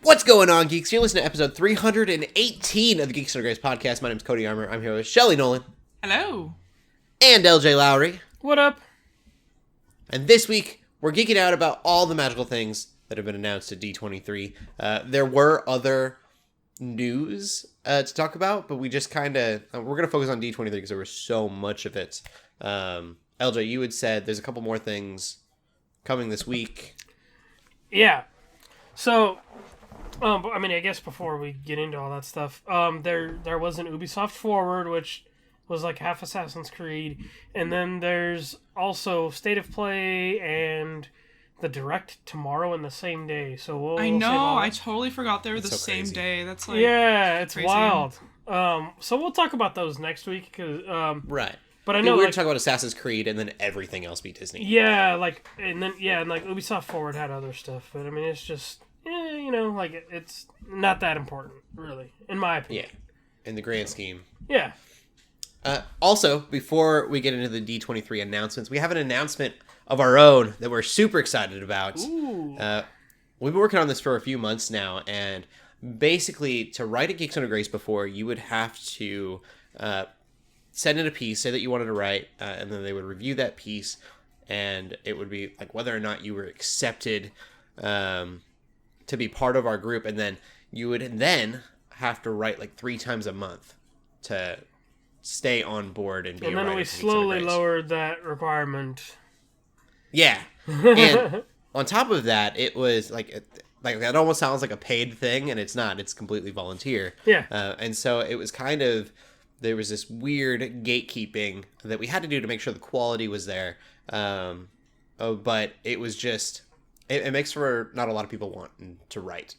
What's going on, geeks? You're listening to episode 318 of the Geeks Under Grace podcast. My name's Cody Armour. I'm here with Shelley Nollan. Hello. And Lj.Lowery. What up? And this week, we're geeking out about all the magical things that have been announced at D23. There were other news to talk about, but we just kind of... we're going to focus on D23 because there was so much of it. LJ, you had said there's a couple more things coming this week. Yeah. So... I mean, I guess before we get into all that stuff, there was an Ubisoft Forward, which was like half Assassin's Creed, and then there's also State of Play and the Direct tomorrow in the same day. So we'll I know, I totally forgot they were the same crazy. day. That's like it's crazy. wild. So we'll talk about those next week, cause Right. But I know we were like, talking about Assassin's Creed and then everything else be Disney. Yeah, and Ubisoft Forward had other stuff, but I mean, it's just. It's not that important, really, in my opinion. Yeah, in the grand scheme. Yeah. Also, before we get into the D23 announcements, we have an announcement of our own that we're super excited about. Ooh. We've been working on this for a few months now, and basically, to write a Geeks Under Grace before, you would have to send in a piece, say that you wanted to write, and then they would review that piece, and it would be like whether or not you were accepted to be part of our group, and then you would then have to write like 3 times a month to stay on board and be. And then we slowly lowered that requirement. Yeah, and on top of that, it was like that almost sounds like a paid thing, and it's not. It's completely volunteer. Yeah, and so it was kind of there was this weird gatekeeping that we had to do to make sure the quality was there. But it was just. It makes for not a lot of people wanting to write,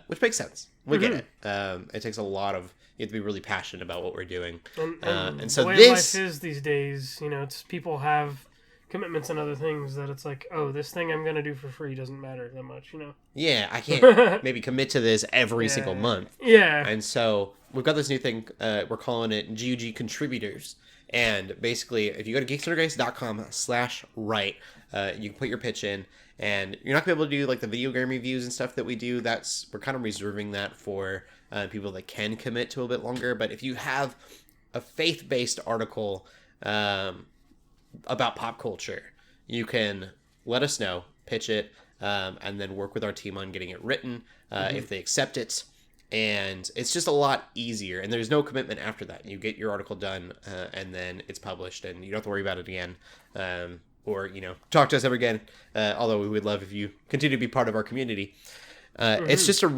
which makes sense. We get it. It takes a lot of... You have to be really passionate about what we're doing. And so the way this... life is these days, it's people have commitments and other things that it's like, oh, this thing I'm going to do for free doesn't matter that much, Yeah, I can't maybe commit to this every single month. Yeah. And so we've got this new thing. We're calling it GUG Contributors. And basically, if you go to geeksundergrace.com/write, you can put your pitch in. And you're not going to be able to do like the video game reviews and stuff that we do. We're kind of reserving that for people that can commit to a bit longer. But if you have a faith-based article about pop culture, you can let us know, pitch it, and then work with our team on getting it written if they accept it. And it's just a lot easier. And there's no commitment after that. You get your article done, and then it's published, and you don't have to worry about it again. Or, talk to us ever again. Although we would love if you continue to be part of our community. It's just it's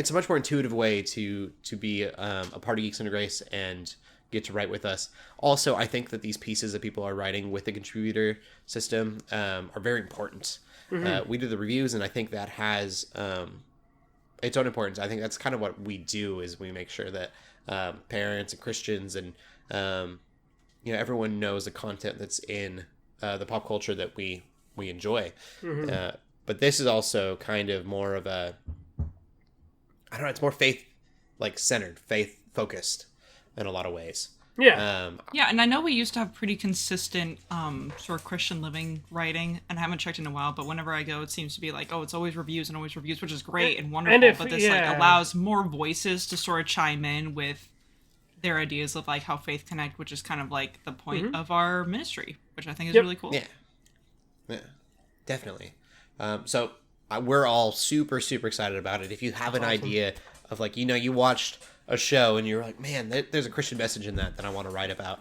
a much more intuitive way to be a part of Geeks Under Grace and get to write with us. Also, I think that these pieces that people are writing with the contributor system are very important. We do the reviews, and I think that has its own importance. I think that's kind of what we do, is we make sure that parents and Christians and everyone knows the content that's in the pop culture that we enjoy. But this is also kind of more of a, I don't know, it's more faith-centered, faith-focused in a lot of ways. Yeah. And I know we used to have pretty consistent sort of Christian living writing, and I haven't checked in a while, but whenever I go, it seems to be like, oh, it's always reviews, which is great and wonderful, but this allows more voices to sort of chime in with their ideas of like how faith connect, which is kind of like the point of our ministry, which I think is really cool. Yeah, definitely. So we're all super, super excited about it. If you have an idea of like, you watched a show and you're like, man, there's a Christian message in that I want to write about.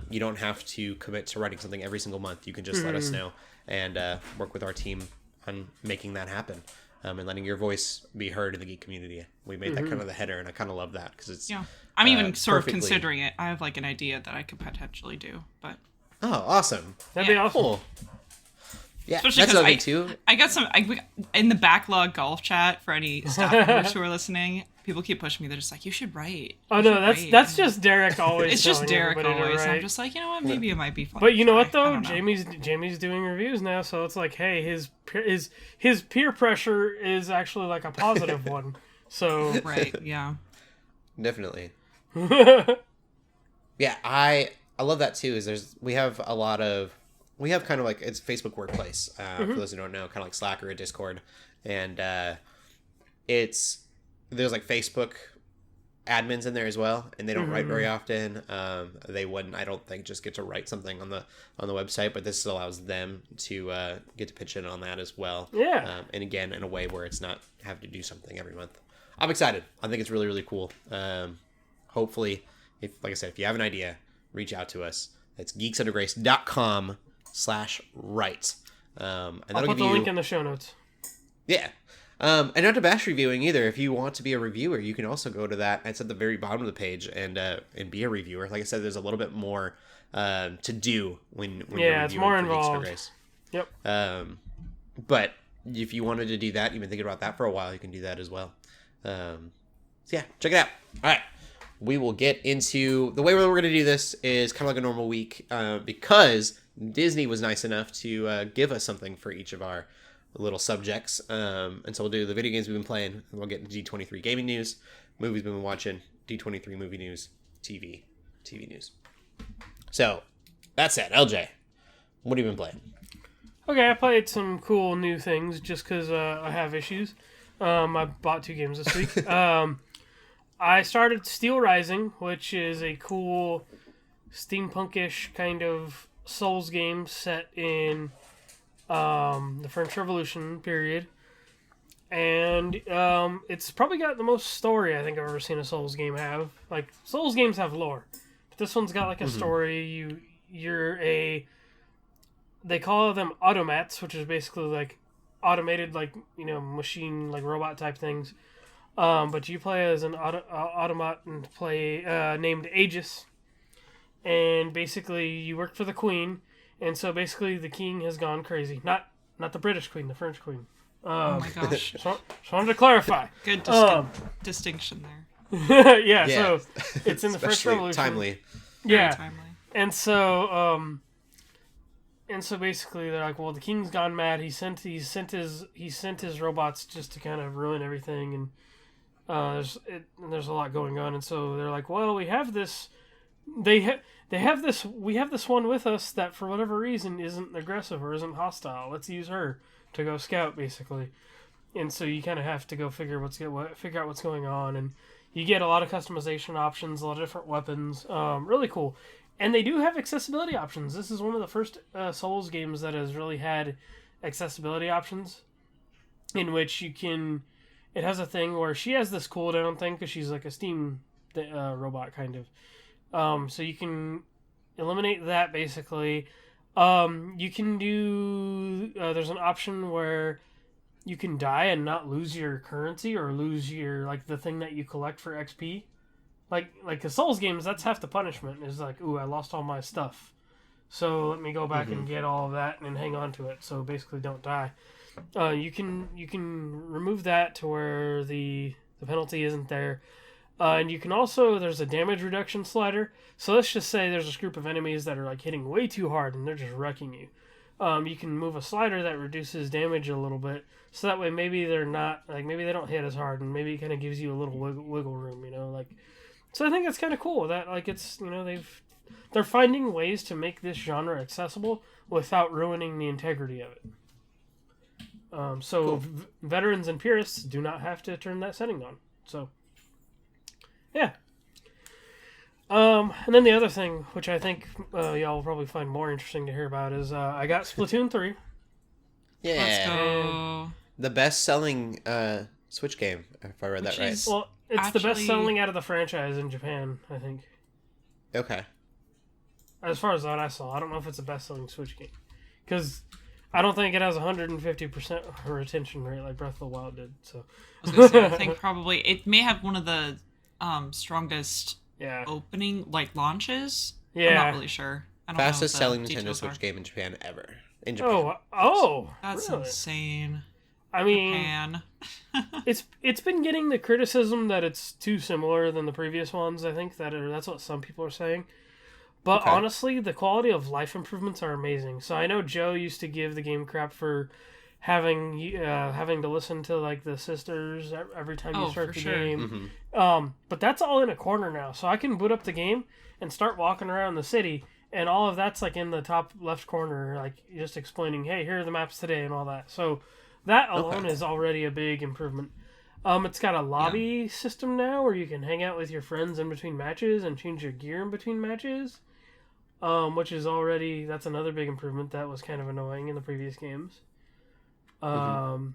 You don't have to commit to writing something every single month. You can just let us know and work with our team on making that happen. And letting your voice be heard in the geek community. We made that kind of the header, and I kind of love that because it's I'm even sort of considering it. I have like an idea that I could potentially do, but awesome, that'd be awesome. Cool. Yeah, especially that's another thing too. I got some in the backlog golf chat for any staff members who are listening. People keep pushing me. They're just like, you should write. That's just Derek always. It's just Derek always. And I'm just like, maybe it might be fun. But you know what though, Jamie's doing reviews now, so it's like, hey, his peer pressure is actually like a positive one. So right, yeah, definitely. Yeah, I love that too. We have a lot of we have kind of like, it's Facebook Workplace, for those who don't know, kind of like Slack or a Discord. And there's like Facebook admins in there as well, and they don't write very often. They wouldn't, I don't think, just get to write something on the website, but this allows them to get to pitch in on that as well. Yeah. And again, in a way where it's not have to do something every month. I'm excited. I think it's really, really cool. Hopefully, like I said, if you have an idea, reach out to us. It's geeksundergrace.com/write. And I'll put the link in the show notes. Yeah. And not to bash reviewing either. If you want to be a reviewer, you can also go to that. It's at the very bottom of the page and be a reviewer. Like I said, there's a little bit more to do when you're it's more involved. Grace. Yep. But if you wanted to do that, you've been thinking about that for a while, you can do that as well. So yeah, check it out. All right. We will get into the way we're going to do this is kind of like a normal week because Disney was nice enough to give us something for each of our little subjects. And so we'll do the video games we've been playing, and we'll get into D23 gaming news, movies we've been watching, D23 movie news, TV news. So that said, LJ, what have you been playing? Okay, I played some cool new things just because I have issues. I bought 2 games this week. I started Steel Rising, which is a cool steampunkish kind of Souls game set in the French Revolution period. And it's probably got the most story I think I've ever seen a Souls game have. Like, Souls games have lore. But this one's got like a story. They call them automats, which is basically like automated, like, machine, like robot type things. But you play as an automat and play named Aegis. And basically you work for the queen. And so basically the king has gone crazy. Not the British queen, the French queen. Oh my gosh. Just wanted to clarify. Good distinction there. yeah, so it's in the French Revolution. Timely. Yeah. Very timely. And so basically they're like, well, the king's gone mad. He sent his robots just to kind of ruin everything, and there's a lot going on. And so they're like, well, we have this. We have this one with us that for whatever reason isn't aggressive or isn't hostile. Let's use her to go scout, basically. And so you kind of have to go figure out what's going on, and you get a lot of customization options, a lot of different weapons. Really cool. And they do have accessibility options. This is one of the first Souls games that has really had accessibility options, in which you can. It has a thing where she has this cooldown thing because she's like a steam robot kind of. So you can eliminate that basically. You can do. There's an option where you can die and not lose your currency or lose your the thing that you collect for XP. Like the Souls games, that's half the punishment. Is like, ooh, I lost all my stuff, so let me go back and get all of that and hang on to it. So basically, don't die. You can remove that to where the penalty isn't there. And you can also, there's a damage reduction slider. So let's just say there's a group of enemies that are like hitting way too hard and they're just wrecking you. You can move a slider that reduces damage a little bit. So that way maybe they're not, maybe they don't hit as hard, and maybe it kind of gives you a little wiggle room, So I think that's kind of cool that it's, they're finding ways to make this genre accessible without ruining the integrity of it. So cool. Veterans and purists do not have to turn that setting on. So, yeah. And then the other thing, which I think y'all will probably find more interesting to hear about, is I got Splatoon 3. Yeah. Let's go. The best-selling Switch game, if I read that right. Well, it's the best-selling out of the franchise in Japan, I think. Okay. As far as that I saw. I don't know if it's the best-selling Switch game. Because I don't think it has 150% retention rate like Breath of the Wild did. So I was going to say, I think probably it may have one of the strongest opening launches. Yeah. I'm not really sure. I don't Fastest know selling Nintendo Switch game in Japan ever. In Japan. That's really? Insane. I mean, Japan. it's been getting the criticism that it's too similar than the previous ones. I think that's what some people are saying. But honestly, the quality of life improvements are amazing. So I know Joe used to give the game crap for having to listen to the sisters every time you start the game. Mm-hmm. But that's all in a corner now. So I can boot up the game and start walking around the city, and all of that's like in the top left corner, like just explaining, hey, here are the maps today and all that. So that alone is already a big improvement. It's got a lobby system now where you can hang out with your friends in between matches and change your gear in between matches, which is that's another big improvement that was kind of annoying in the previous games. And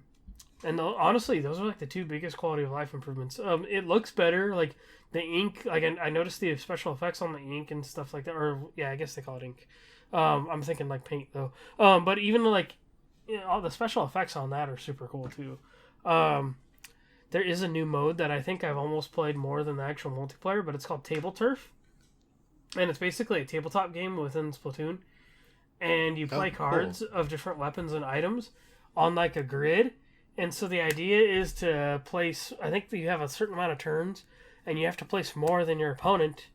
honestly, those are like the two biggest quality of life improvements. It looks better, like the ink. Like I noticed the special effects on the ink and stuff like that. Or yeah, I guess they call it ink. I'm thinking like paint though. But even like all the special effects on that are super cool too. There is a new mode that I think I've almost played more than the actual multiplayer, but it's called Table Turf, and it's basically a tabletop game within Splatoon. And you play cards of different weapons and items on like a grid. And so the idea is to place, I think that you have a certain amount of turns, and you have to place more than your opponent,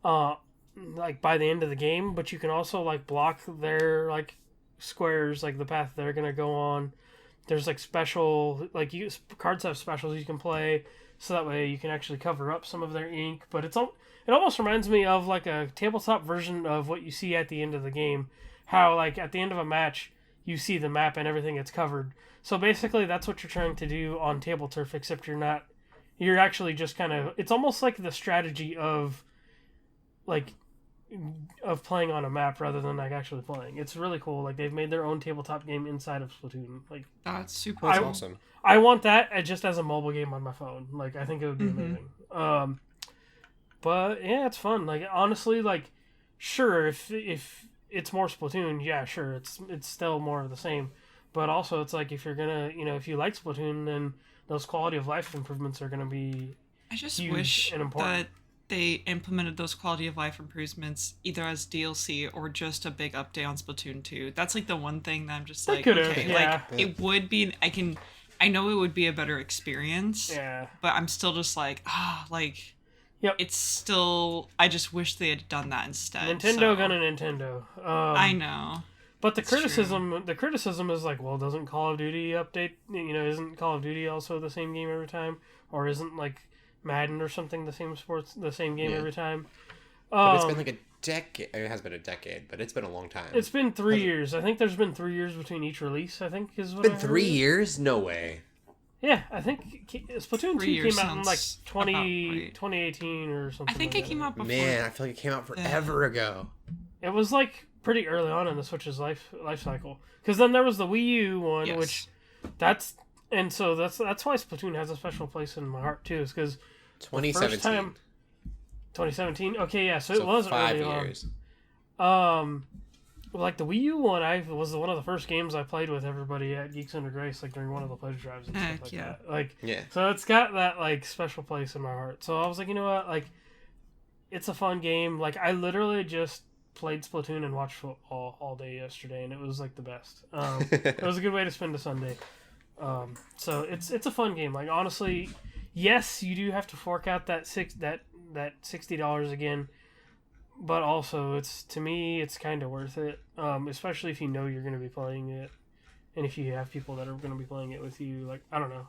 like by the end of the game. But you can also like block their like squares, like the path they're gonna go on. There's like special, like cards have specials you can play, so that way you can actually cover up some of their ink. But it almost reminds me of like a tabletop version of what you see at the end of the game. How like at the end of a match, you see the map and everything it's covered. So basically that's what you're trying to do on Table Turf, except you're actually just kind of, it's almost like the strategy of playing on a map rather than like actually playing. It's really cool. Like they've made their own tabletop game inside of Splatoon. Like that's super awesome. I want that just as a mobile game on my phone. Like I think it would be amazing. But yeah, it's fun. Like honestly, like sure, if it's more Splatoon, yeah, sure, it's still more of the same. But also, it's like if you're gonna, if you like Splatoon, then those quality of life improvements are gonna be. I just huge wish and important. that they implemented those quality of life improvements either as DLC or just a big update on Splatoon 2. That's like the one thing that I'm just like, okay, like it would be. I know it would be a better experience. Yeah. But I'm still just like, like. Yep. It's still. I just wish they had done that instead. Nintendo gonna Nintendo. I know. But the criticism is like, well, doesn't Call of Duty update? Isn't Call of Duty also the same game every time, or isn't like Madden or something the same game every time? But it's been like a decade. It has been a decade, but it's been a long time. It's been 3 years. I think there's been 3 years between each release. I think is what. It's been 3 years? No way. Yeah, I think Splatoon 2 came out in like 2018 or something. I think it came out before. Man, I feel like it came out forever ago. It was like pretty early on in the Switch's life cycle. Because then there was the Wii U one, which that's why Splatoon has a special place in my heart too. Is because 2017. 2017. Okay, yeah. So it was 5 early years. On. Like the Wii U one, was one of the first games I played with everybody at Geeks Under Grace, like during one of the pledge drives and stuff like that. Like, so it's got that like special place in my heart. So I was like, you know what, like, it's a fun game. Like I literally just played Splatoon and watched football all day yesterday, and it was like the best. It was a good way to spend a Sunday. So it's a fun game. Like honestly, yes, you do have to fork out that $60 again. But also, to me, it's kind of worth it, especially if you know you're going to be playing it, and if you have people that are going to be playing it with you. Like, I don't know.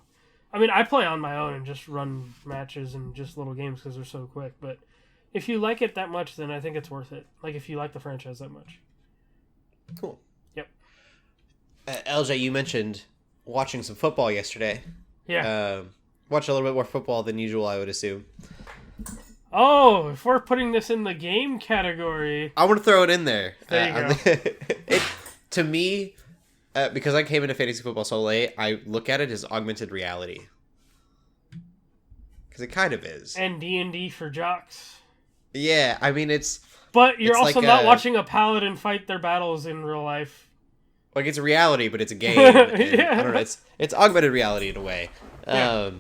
I mean, I play on my own and just run matches and just little games because they're so quick. But if you like it that much, then I think it's worth it. Like, if you like the franchise that much. Cool. Yep. LJ, you mentioned watching some football yesterday. Yeah. Watch a little bit more football than usual, I would assume. Oh, if we're putting this in the game category... I want to throw it in there. There you go. To me, because I came into fantasy football so late, I look at it as augmented reality. Because it kind of is. And D&D for jocks. Yeah, I mean, it's... But you're also like not watching a paladin fight their battles in real life. Like, it's a reality, but it's a game. And, I don't know, it's augmented reality in a way. Yeah.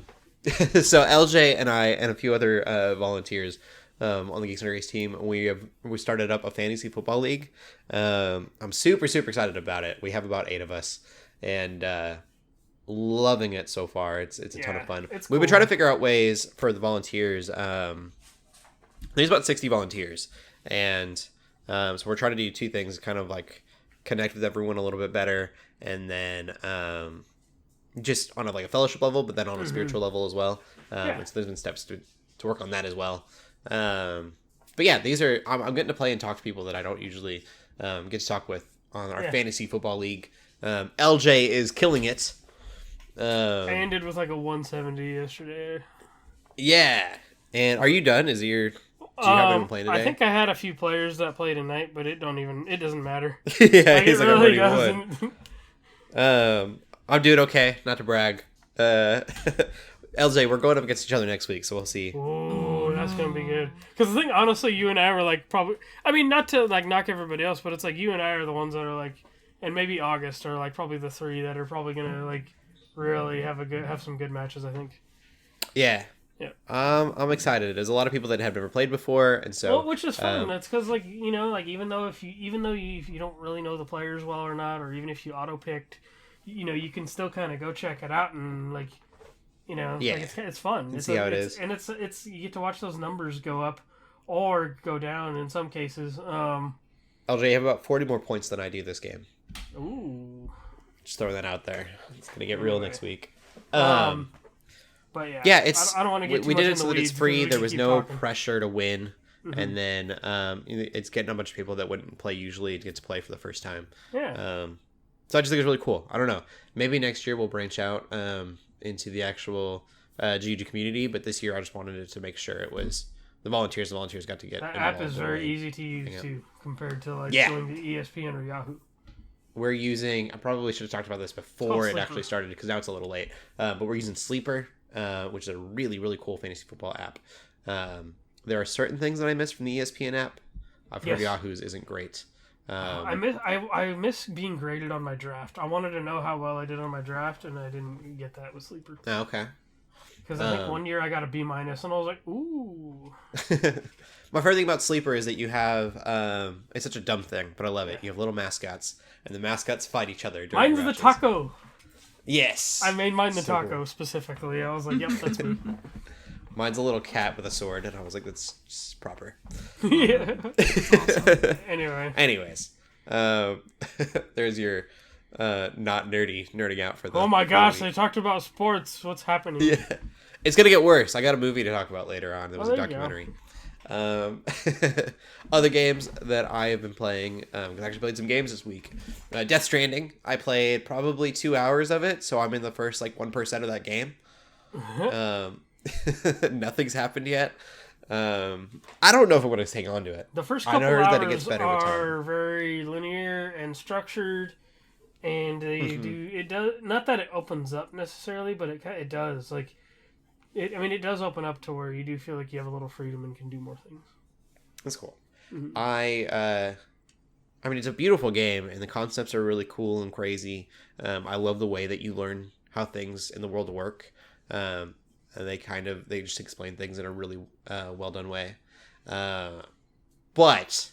So LJ and I and a few other volunteers on the Geeks Under Grace team, we started up a fantasy football league. I'm super excited about it. We have about 8 of us, and loving it so far. It's a ton of fun. We've been trying to figure out ways for the volunteers. There's about 60 volunteers, and so we're trying to do 2 things: kind of like connect with everyone a little bit better, and then just on a fellowship level, but then on a spiritual level as well. So there's been steps to work on that as well. But yeah, these are I'm getting to play and talk to people that I don't usually get to talk with on our fantasy football league. LJ is killing it. I ended with like a 170 yesterday. Yeah. And are you done? Do you have anyone playing today? I think I had a few players that play tonight, but it doesn't matter. Yeah, like, he's it like, really doesn't. I'm doing okay, not to brag. LJ, we're going up against each other next week, so we'll see. Ooh, that's gonna be good. Because the thing, honestly, you and I were like probably. I mean, not to like knock everybody else, but it's like you and I are the ones that are like, and maybe August are like probably the three that are probably gonna like really have some good matches. I think. Yeah. Yeah. I'm excited. There's a lot of people that have never played before, and so which is fun. That's because like even though if you don't really know the players well or not, or even if you auto picked, you can still kind of go check it out and like. Like it's fun. It's see how it is. And it's you get to watch those numbers go up or go down in some cases. LJ, you have about 40 more points than I do this game. Ooh. Just throwing that out there. It's going to get real next week. But yeah, it's I don't want to get too we much did in it the so that it's weeds free. we There was keep no talking. pressure to win. And then it's getting a bunch of people that wouldn't play usually to get to play for the first time. Yeah. So I just think it's really cool. I don't know. Maybe next year we'll branch out into the actual GUG community, but this year I just wanted it to make sure it was the volunteers. The volunteers got to get That involved. app is very easy to use too, compared to like doing the ESPN or Yahoo. We're using. I probably should have talked about this before it actually started because now it's a little late. But we're using Sleeper, which is a really really cool fantasy football app. There are certain things that I miss from the ESPN app. I've heard Yahoo's isn't great. I miss being graded on my draft. I wanted to know how well I did on my draft, and I didn't get that with Sleeper. Oh, okay. Because I think one year I got a B-, and I was like, ooh. My favorite thing about Sleeper is that you have, it's such a dumb thing, but I love it. You have little mascots, and the mascots fight each other. Mine's the taco. Yes. I made mine the taco specifically. I was like, yep, that's me. Mine's a little cat with a sword, and I was like, that's just proper. Yeah. Awesome. Anyways, there's your not nerding out for the. Oh my gosh, they talked about sports. What's happening? Yeah, it's gonna get worse. I got a movie to talk about later on. There was a documentary. Other games that I have been playing. I've actually played some games this week. Death Stranding. I played probably 2 hours of it, so I'm in the first 1% of that game. Nothing's happened yet. I don't know if I'm going to hang on to it. The first couple hours are very linear and structured, and they do it does not that it opens up necessarily, but it does it does open up to where you do feel like you have a little freedom and can do more things. That's cool. I mean, it's a beautiful game, and the concepts are really cool and crazy. I love the way that you learn how things in the world work. And they just explain things in a really well done way. But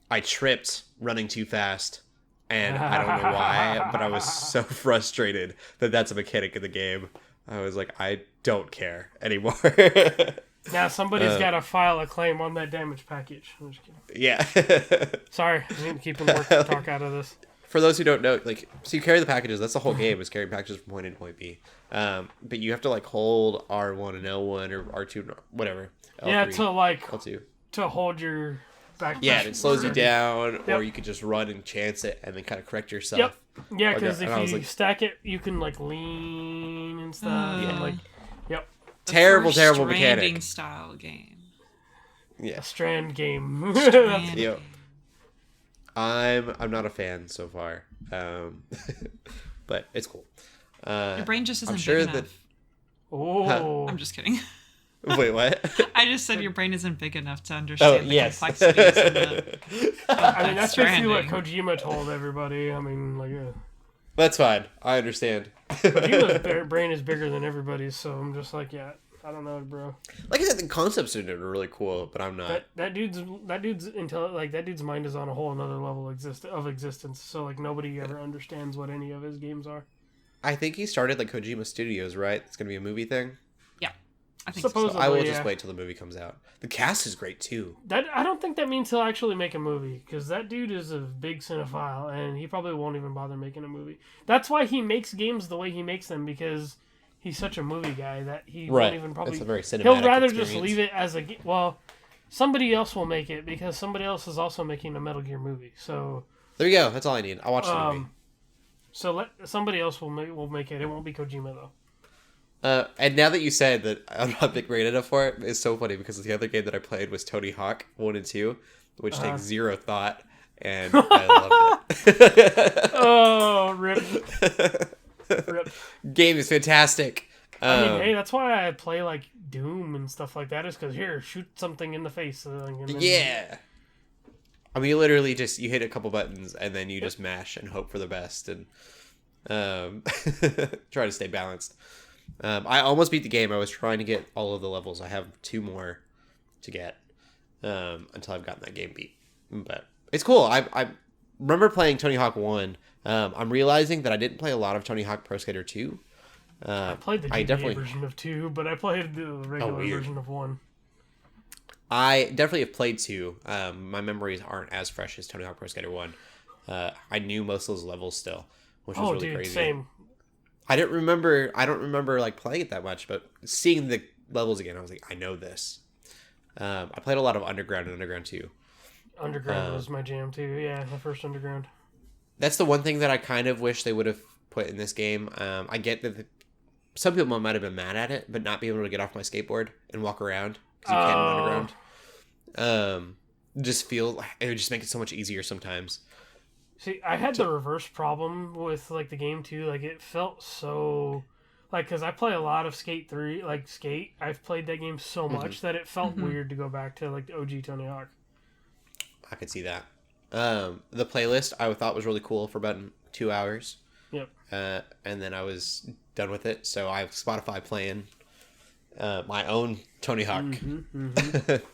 I tripped running too fast, and I don't know why, but I was so frustrated that that's a mechanic in the game. I was like, I don't care anymore. Now somebody's got to file a claim on that damage package. I'm just kidding. Yeah. Sorry, I need to keep work talk out of this. For those who don't know, so you carry the packages. That's the whole game, is carrying packages from point A to point B. But you have to hold R1 and L1 or R2, whatever. L3, yeah, L2. To hold your backpack. Yeah, and it slows you down, or you could just run and chance it and then kind of correct yourself. Yep. Yeah, because if you stack it, you can lean and stuff. And yep. Terrible Stranding mechanic. Style game. Yeah. A Strand game. Yep. I'm not a fan so far, but it's cool. Your brain just isn't sure big enough. Oh, I'm just kidding. Wait, what? I just said your brain isn't big enough to understand the complexities of I mean, that's basically what Kojima told everybody. I mean, That's fine. I understand. Kojima's brain is bigger than everybody's, so I'm just like, yeah, I don't know, bro. Like I said, the concepts are really cool, but I'm not. That dude's mind is on a whole another level of existence. So nobody ever understands what any of his games are. I think he started Kojima Studios, right? It's gonna be a movie thing. Yeah, I think supposedly. So I will just wait till the movie comes out. The cast is great too. I don't think that means he'll actually make a movie, because that dude is a big cinephile, and he probably won't even bother making a movie. That's why he makes games the way he makes them, because he's such a movie guy that he won't even probably. It's a very cinematic He'll rather experience. just leave it as a somebody else will make it because somebody else is also making a Metal Gear movie. So there you go. That's all I need. I'll watch the movie. So somebody else will make it. It won't be Kojima though. And now that you said that I'm not big rated enough for it, it's so funny because the other game that I played was Tony Hawk 1 and 2, which takes zero thought, and I loved it. Oh, rip. Rip. Game is fantastic. I mean, hey, that's why I play like Doom and stuff like that. Is because here, shoot something in the face. And then, yeah. I mean, you literally you hit a couple buttons and then you just mash and hope for the best and try to stay balanced. I almost beat the game. I was trying to get all of the levels. I have 2 more to get until I've gotten that game beat. But it's cool. I remember playing Tony Hawk 1. I'm realizing that I didn't play a lot of Tony Hawk Pro Skater 2. I played the GTA version of 2, but I played the regular version of 1. I definitely have played 2. My memories aren't as fresh as Tony Hawk Pro Skater 1. I knew most of those levels still, which was really crazy. Same. I don't remember like playing it that much, but seeing the levels again, I was like, I know this. I played a lot of Underground and Underground 2. Underground was my jam too. Yeah, the first Underground. That's the one thing that I kind of wish they would have put in this game. I get that some people might have been mad at it, but not being able to get off my skateboard and walk around because you can in Underground. Just feel it would just make it so much easier sometimes. See, I had the reverse problem with like the game too. Like it felt so, like because I play a lot of Skate 3, like Skate. I've played that game so much that it felt weird to go back to like the OG Tony Hawk. I could see that. The playlist I thought was really cool for about 2 hours. Yep. And then I was done with it, so I have Spotify playing my own Tony Hawk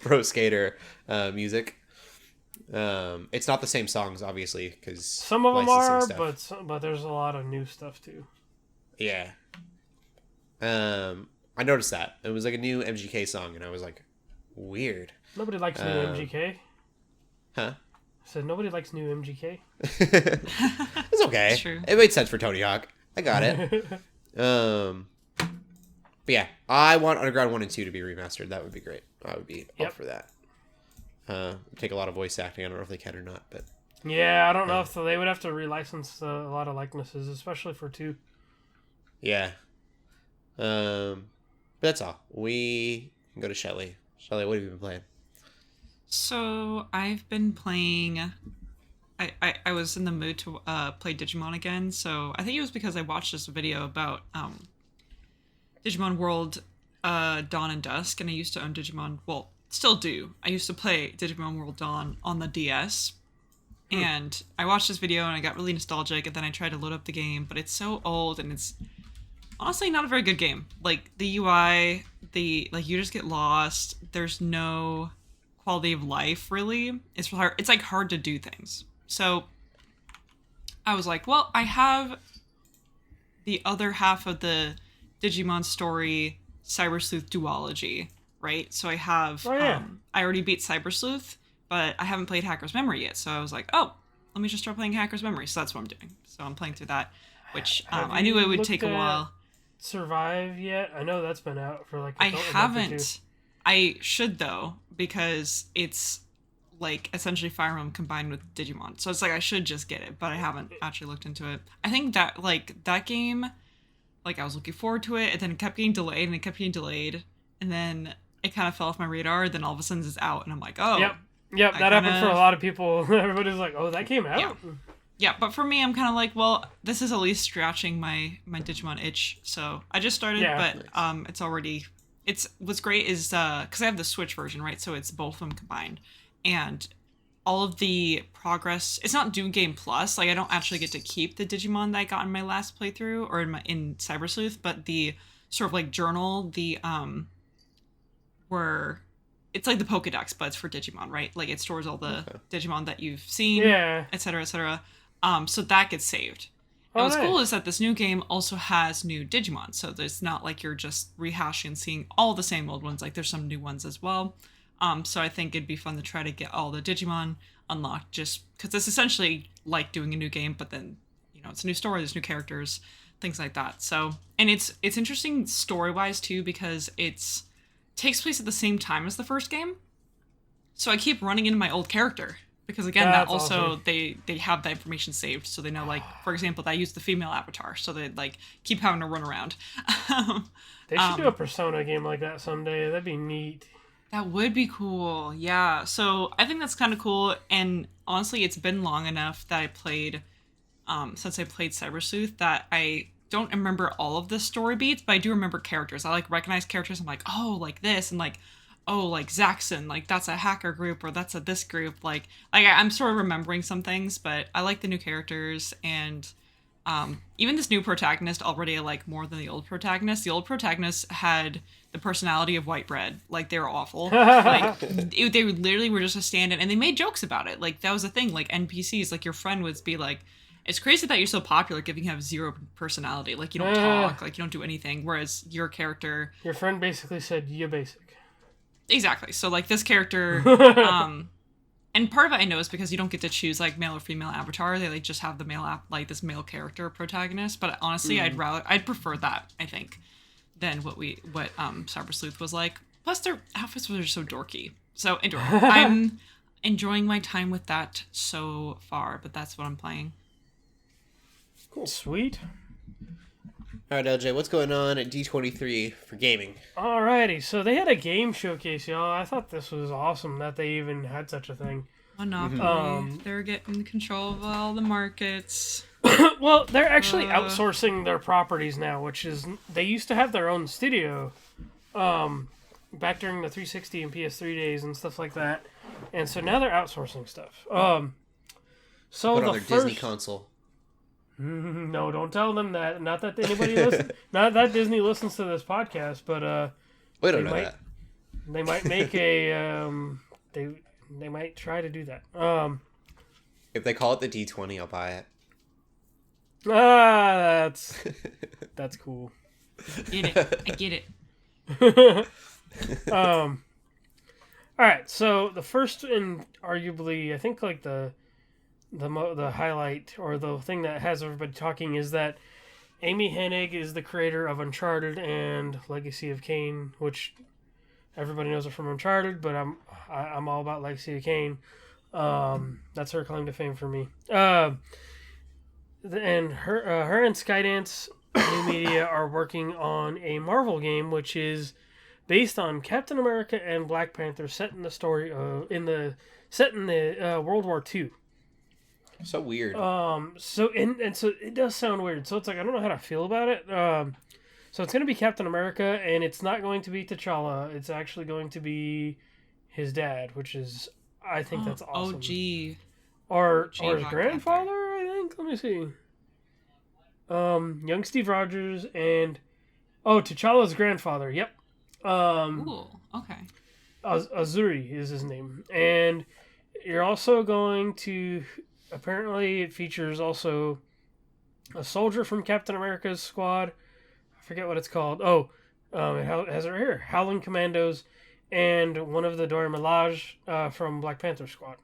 Pro Skater music. It's not the same songs, obviously, because some of them are, but there's a lot of new stuff too. Yeah. I noticed that it was like a new MGK song, and I was like, weird. Nobody likes new MGK. Huh? I said nobody likes new MGK. It's okay. True. It made sense for Tony Hawk. I got it. But yeah, I want Underground 1 and 2 to be remastered. That would be great. I would be up for that. Take a lot of voice acting. I don't know if they can or not, but yeah, I don't know if they would have to relicense a lot of likenesses, especially for 2. Yeah. But that's all. We can go to Shelley. Shelley, what have you been playing? So I've been playing. I was in the mood to play Digimon again. So I think it was because I watched this video about Digimon World Dawn and Dusk, and I used to own Digimon. Well, still do. I used to play Digimon World Dawn on the DS. And I watched this video and I got really nostalgic, and then I tried to load up the game, but it's so old and it's honestly not a very good game. Like the UI, you just get lost. There's no quality of life really. It's hard. It's like hard to do things. So I was like, well, I have the other half of the Digimon story, Cyber Sleuth duology, right? So I have, I already beat Cyber Sleuth, but I haven't played Hacker's Memory yet. So I was like, oh, let me just start playing Hacker's Memory. So that's what I'm doing. So I'm playing through that, which I knew it would take a while. Survive yet? I know that's been out for like I haven't. I should though, because it's like essentially Fire Emblem combined with Digimon. So it's like I should just get it, but I haven't actually looked into it. I think that like that game, like I was looking forward to it, and then it kept getting delayed and it kept getting delayed, and then it kind of fell off my radar. Then all of a sudden it's out, and I'm like, oh. Yep, that happened for a lot of people. Everybody's like, oh, that came out? Yeah, but for me, I'm kind of like, well, this is at least scratching my Digimon itch. So I just started, but it's already... What's great is, because I have the Switch version, right? So it's both of them combined. And all of the progress... It's not Doom Game Plus. Like, I don't actually get to keep the Digimon that I got in my last playthrough, or in Cyber Sleuth, but the sort of like journal, where... It's like the Pokédex, but it's for Digimon, right? Like, it stores all the Digimon that you've seen, et cetera, et cetera. So that gets saved. And what's cool is that this new game also has new Digimon. So there's not like you're just rehashing and seeing all the same old ones. Like, there's some new ones as well. So I think it'd be fun to try to get all the Digimon unlocked, just because it's essentially like doing a new game, but then, you know, it's a new story, there's new characters, things like that. So, and it's interesting story-wise, too, because takes place at the same time as the first game. So I keep running into my old character. Because again, that also awesome. they have that information saved, so they know, like, for example, that I use the female avatar, so they like keep having to run around. They should do a Persona game like that someday. That'd be neat. That would be cool, yeah. So I think that's kind of cool, and honestly, it's been long enough that I played, since I played Cyber Sleuth, that I don't remember all of the story beats, but I do remember characters. I like recognize characters. I'm like, oh, like this, and like, oh, like Zaxxon, like that's a hacker group, or that's a this group. Like I'm sort of remembering some things, but I like the new characters, and even this new protagonist already I like more than the old protagonist. The old protagonist had the personality of white bread. Like, they were awful. Like, they literally were just a stand-in, and they made jokes about it. Like, that was the thing. Like, NPCs, like, your friend would be like, it's crazy that you're so popular given you have zero personality. Like, you don't talk, like, you don't do anything, whereas your character... Your friend basically said, you're basic. Exactly. So, like, this character... and part of it I know is because you don't get to choose, like, male or female avatar. They, like, just have the male this male character protagonist. But honestly, I'd prefer that, I think, than what Cyber Sleuth was like. Plus, their outfits were so dorky. So, I'm enjoying my time with that so far, but that's what I'm playing. Cool. Sweet. All right, LJ, what's going on at D23 for gaming? Alrighty, so they had a game showcase, y'all. I thought this was awesome that they even had such a thing. Monopoly. They're getting control of all the markets. Well, they're actually outsourcing their properties now, which is... They used to have their own studio back during the 360 and PS3 days and stuff like that. And so now they're outsourcing stuff. So what on their Disney console? No, don't tell them that. Not that anybody listens. Not that Disney listens to this podcast, but we don't know that. They might make a they might try to do that. If they call it the D20, I'll buy it. That's cool. Get it? I get it. All right. So the first and arguably, I think, like the highlight or the thing that has everybody talking is that Amy Hennig is the creator of Uncharted and Legacy of Kain, which everybody knows her from Uncharted, but I'm all about Legacy of Kain. That's her claim to fame for me. And her and Skydance New Media are working on a Marvel game, which is based on Captain America and Black Panther, set in the story set in the World War II. So weird. So it does sound weird. So it's like, I don't know how to feel about it. So it's going to be Captain America, and it's not going to be T'Challa. It's actually going to be his dad, which is, I think that's awesome. OG. Or his grandfather, I think. Let me see. Young Steve Rogers and T'Challa's grandfather. Yep. Cool. Okay. Azuri is his name, and you're also going to. Apparently, it features also a soldier from Captain America's squad. I forget what it's called. It has it right here. Howling Commandos, and one of the Dora Milaje from Black Panther squad.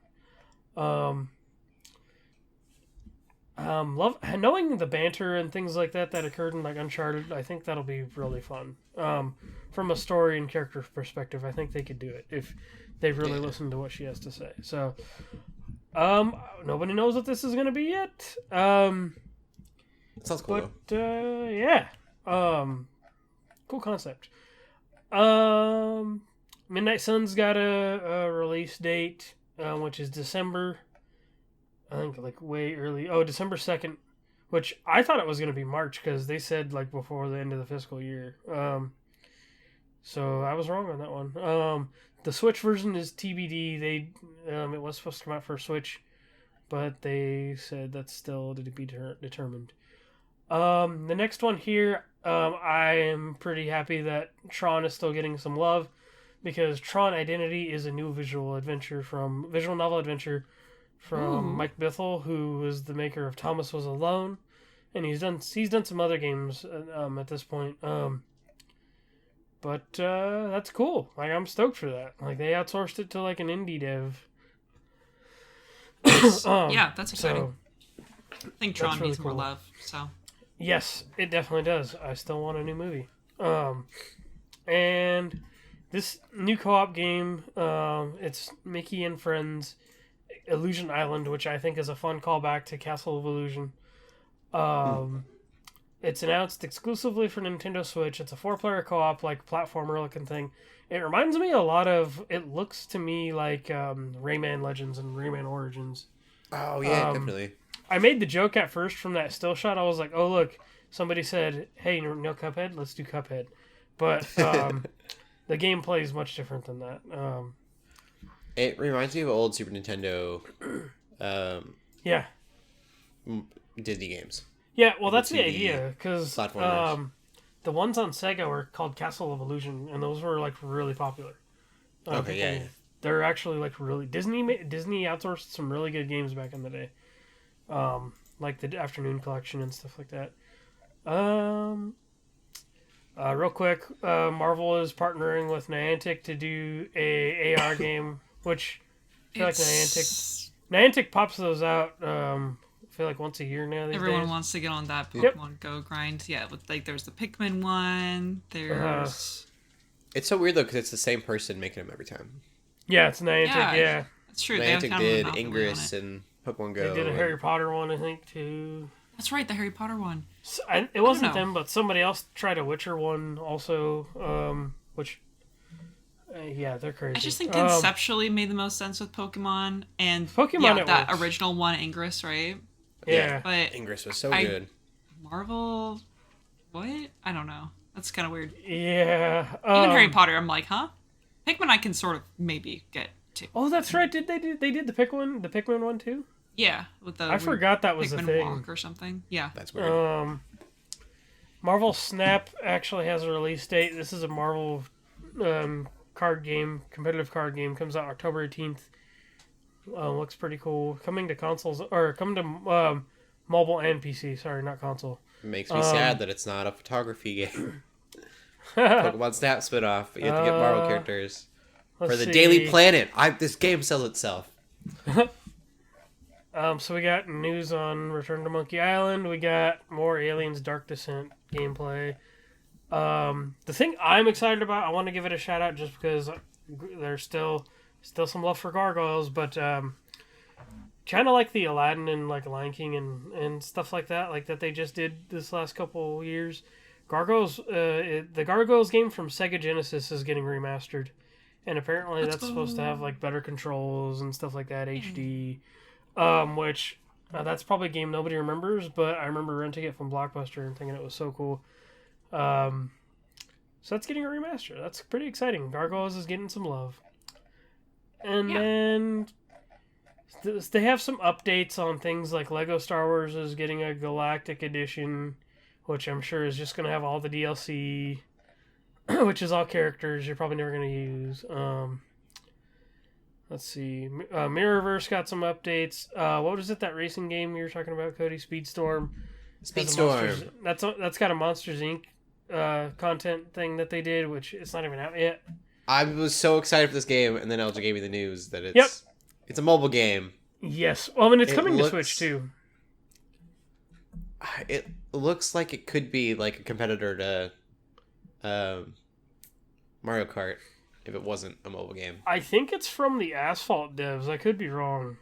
Knowing the banter and things like that occurred in like Uncharted, I think that'll be really fun. From a story and character perspective, I think they could do it if they really listen to what she has to say. So. Nobody knows what this is going to be yet. Sounds cool. But, yeah. Cool concept. Midnight Sun's got a release date, which is December. I think, like, way early. December 2nd, which I thought it was going to be March, because they said, like, before the end of the fiscal year. So I was wrong on that one. The Switch version is TBD. It was supposed to come out for Switch, but they said that's still to be determined. The next one here, I am pretty happy that Tron is still getting some love, because Tron Identity is a new visual novel adventure from Mike Bithell, who was the maker of Thomas Was Alone, and he's done some other games at this point. But that's cool. Like, I'm stoked for that. Like, they outsourced it to like an indie dev. Yeah, that's exciting. I think Tron needs more love. So. Yes, it definitely does. I still want a new movie. And this new co-op game, it's Mickey and Friends Illusion Island, which I think is a fun callback to Castle of Illusion. It's announced exclusively for Nintendo Switch. It's a 4-player co-op, like platformer looking thing. It reminds me a lot of. It looks to me like Rayman Legends and Rayman Origins. Oh yeah, definitely. I made the joke at first from that still shot. I was like, "Oh look, somebody said, hey, no Cuphead. Let's do Cuphead," but the gameplay is much different than that. It reminds me of old Super Nintendo. Yeah. Disney games. Yeah, well, that's the idea, because platformers. The ones on Sega were called Castle of Illusion, and those were, like, really popular. Okay, yeah. They're actually, like, really... Disney outsourced some really good games back in the day. Like the Afternoon Collection and stuff like that. Real quick, Marvel is partnering with Niantic to do a AR game, which I feel like Niantic pops those out... I feel like once a year now. Everyone wants to get on that Pokemon Go grind. Yeah, with like there's the Pikmin one. There's. It's so weird though because it's the same person making them every time. Yeah, it's Niantic. Yeah, that's true. Niantic did Ingress and Pokemon Go. They did a Harry Potter one, I think, too. That's right, the Harry Potter one. So, it wasn't them, but somebody else tried a Witcher one also, which. Yeah, they're crazy. I just think conceptually made the most sense with Pokemon and that original one, Ingress, right? Yeah, but Ingress was so good. Marvel, what? I don't know. That's kind of weird. Yeah, even Harry Potter, I'm like, huh? Pikmin, I can sort of maybe get to. Oh, that's right. They did the Pikmin one too? Yeah, with the. I forgot that was Pikmin a thing. Walk or something. Yeah, that's weird. Marvel Snap actually has a release date. This is a Marvel card game, competitive card game. Comes out October 18th. Looks pretty cool. Coming to consoles, or coming to mobile and PC. Sorry, not console. It makes me sad that it's not a photography game. Pokemon Snap spinoff. You have to get Marvel characters for the Daily Planet. This game sells itself. So we got news on Return to Monkey Island. We got more Aliens Dark Descent gameplay. The thing I'm excited about, I want to give it a shout out just because there's still some love for gargoyles, but kind of like the Aladdin and like Lion King and stuff like that they just did this last couple years. Gargoyles, the Gargoyles game from Sega Genesis is getting remastered, and apparently that's supposed to have like better controls and stuff like that, HD. Which that's probably a game nobody remembers, but I remember renting it from Blockbuster and thinking it was so cool. So that's getting a remaster. That's pretty exciting. Gargoyles is getting some love. And then they have some updates on things like Lego Star Wars is getting a Galactic Edition, which I'm sure is just going to have all the DLC, which is all characters you're probably never going to use. Let's see. Mirrorverse got some updates. What was it, that racing game you were talking about, Cody? Speedstorm. Speedstorm. That's got a Monsters, Inc. Content thing that they did, which it's not even out yet. I was so excited for this game, and then LJ gave me the news that it's a mobile game. Yes. Well, I mean, it's coming to Switch, too. It looks like it could be like a competitor to Mario Kart if it wasn't a mobile game. I think it's from the Asphalt devs. I could be wrong.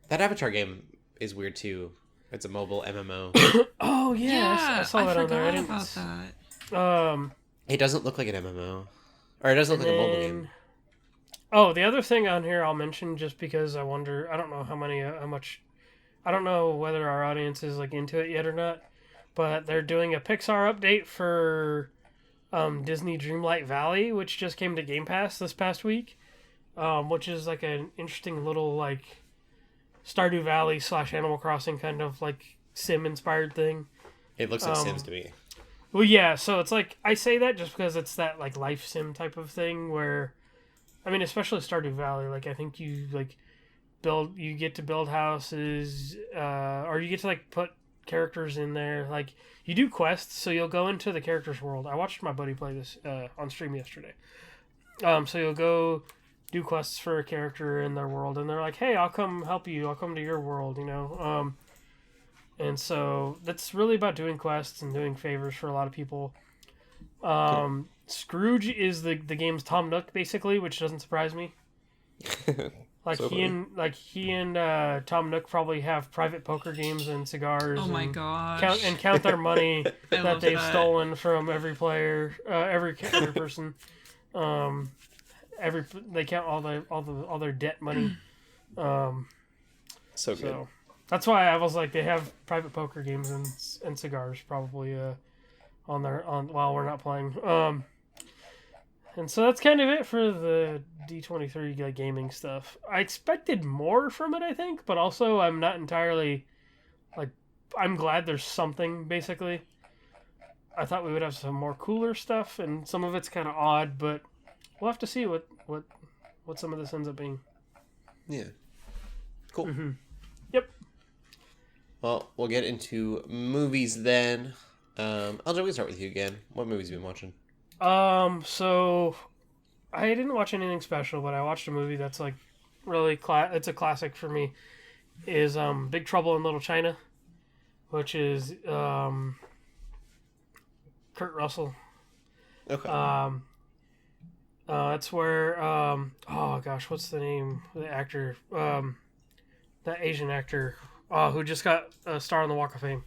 That Avatar game is weird, too. It's a mobile MMO. Oh, yeah. I saw that on there. I didn't about that. It doesn't look like an MMO. Or it doesn't look like a mobile game. Oh, the other thing on here I'll mention just because I wonder, I don't know I don't know whether our audience is like into it yet or not, but they're doing a Pixar update for Disney Dreamlight Valley, which just came to Game Pass this past week, which is like an interesting little like Stardew Valley / Animal Crossing kind of like sim-inspired thing. It looks like Sims to me. Well, yeah, so it's like, I say that just because it's that, like, life sim type of thing where, I mean, especially Stardew Valley, like, I think you, like, you get to build houses, or you get to, like, put characters in there, like, you do quests, so you'll go into the character's world. I watched my buddy play this, on stream yesterday. So you'll go do quests for a character in their world, and they're like, hey, I'll come help you, I'll come to your world, you know, and so that's really about doing quests and doing favors for a lot of people. Scrooge is the game's Tom Nook, basically, which doesn't surprise me. Like so he and Tom Nook probably have private poker games and cigars. Oh my gosh! Count their money that they've stolen from every player, every person. They count all their debt money. So good. That's why I was like, they have private poker games and cigars probably on while we're not playing. And so that's kind of it for the D23 gaming stuff. I expected more from it, I think, but also I'm not entirely like, I'm glad there's something, basically. I thought we would have some more cooler stuff, and some of it's kind of odd, but we'll have to see what some of this ends up being. Yeah. Cool. Mm-hmm. Yep. Well, we'll get into movies then. Lj, we start with you again. What movies have you been watching? So I didn't watch anything special, but I watched a movie that's like really it's a classic for me. Is Big Trouble in Little China, which is Kurt Russell. Okay. That's where oh gosh, what's the name of the actor? That Asian actor who just got a star on the Walk of Fame.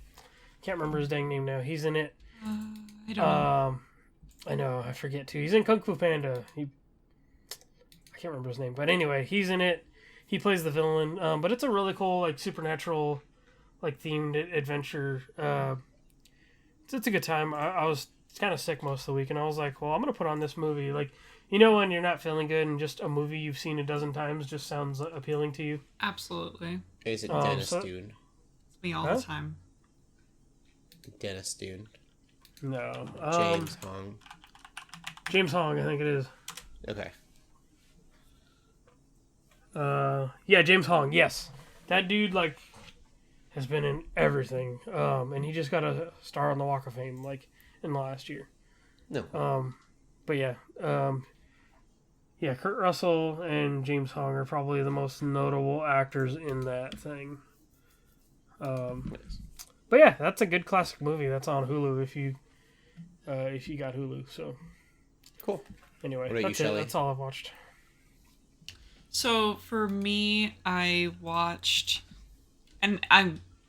Can't remember his dang name now. He's in it. I don't know. I know, I forget too. He's in Kung Fu Panda. I can't remember his name, but anyway, he's in it. He plays the villain. But it's a really cool, like, supernatural, like, themed adventure. It's a good time. I was kind of sick most of the week, and I was like, well, I'm gonna put on this movie. Like, you know, when you're not feeling good, and just a movie you've seen a dozen times just sounds appealing to you. Absolutely. Is it Dennis Dune? It's me all the time. Dennis Dune. No. James Hong. James Hong, I think it is. Okay. Yeah, James Hong, yes. That dude, like, has been in everything. And he just got a star on the Walk of Fame, like, in the last year. No. But yeah. Yeah, Kurt Russell and James Hong are probably the most notable actors in that thing. Nice. But yeah, that's a good classic movie. That's on Hulu if you got Hulu. So cool. Anyway, what about that's you, it. Shelley? That's all I've watched. So for me, I watched, and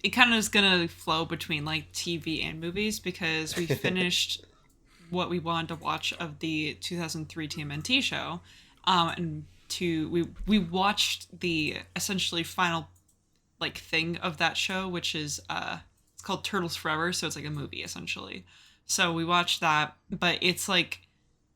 it kind of is gonna flow between like TV and movies because we finished what we wanted to watch of the 2003 TMNT show, and we watched the essentially final like thing of that show, which is it's called Turtles Forever, so it's like a movie essentially. So we watched that, but it's like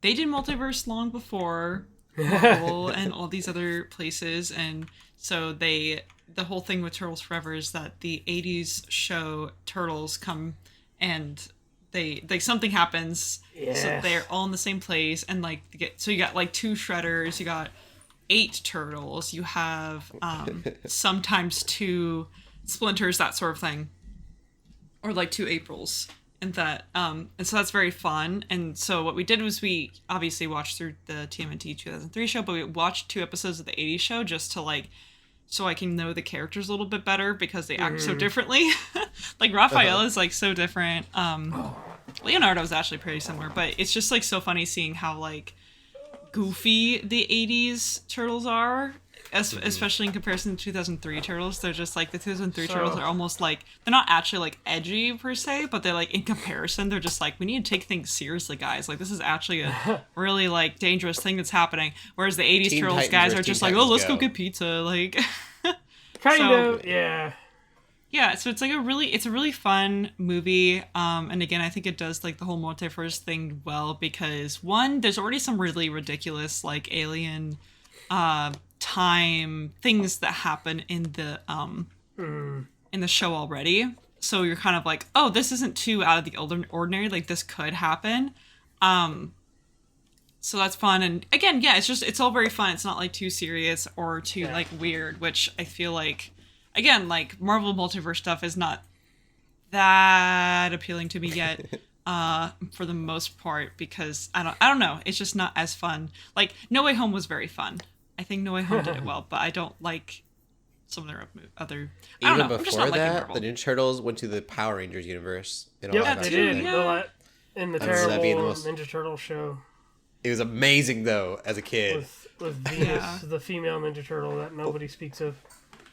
they did multiverse long before Marvel and all these other places, and so the whole thing with Turtles Forever is that the 80s show Turtles come and they something happens, so they're all in the same place, and like so you got like 2 Shredders, you got 8 Turtles, you have sometimes 2 Splinters, that sort of thing, or like 2 Aprils. And that and so that's very fun. And so what we did was we obviously watched through the TMNT 2003 show, but we watched 2 episodes of the 80s show just to like so I can know the characters a little bit better because they act so differently. Like Raphael is like so different. Leonardo is actually pretty similar, but it's just like so funny seeing how like goofy the 80s Turtles are. Especially in comparison to 2003 Turtles. They're just like the 2003 Turtles are almost like they're not actually like edgy per se, but they're like in comparison they're just like we need to take things seriously, guys. Like this is actually a really like dangerous thing that's happening. Whereas the 80s Turtles Titans guys are just like, oh, let's go get pizza, like kind of, yeah. Yeah, so it's like a really fun movie. And again, I think it does like the whole multiverse thing well because one, there's already some really ridiculous like alien time things that happen in the show already, so you're kind of like, oh, this isn't too out of the ordinary, like this could happen, so that's fun. And again, yeah, it's all very fun. It's not like too serious or too like weird, which I feel like again like Marvel multiverse stuff is not that appealing to me yet. For the most part, because I don't know, it's just not as fun. Like No Way Home was very fun. I think No Way Home did it well, but I don't like some of their other. I don't Even know, before that, the Ninja Turtles went to the Power Rangers universe. They did. Yeah. in the terrible Ninja Turtle show. It was amazing though, as a kid. With Venus, the female Ninja Turtle that nobody speaks of.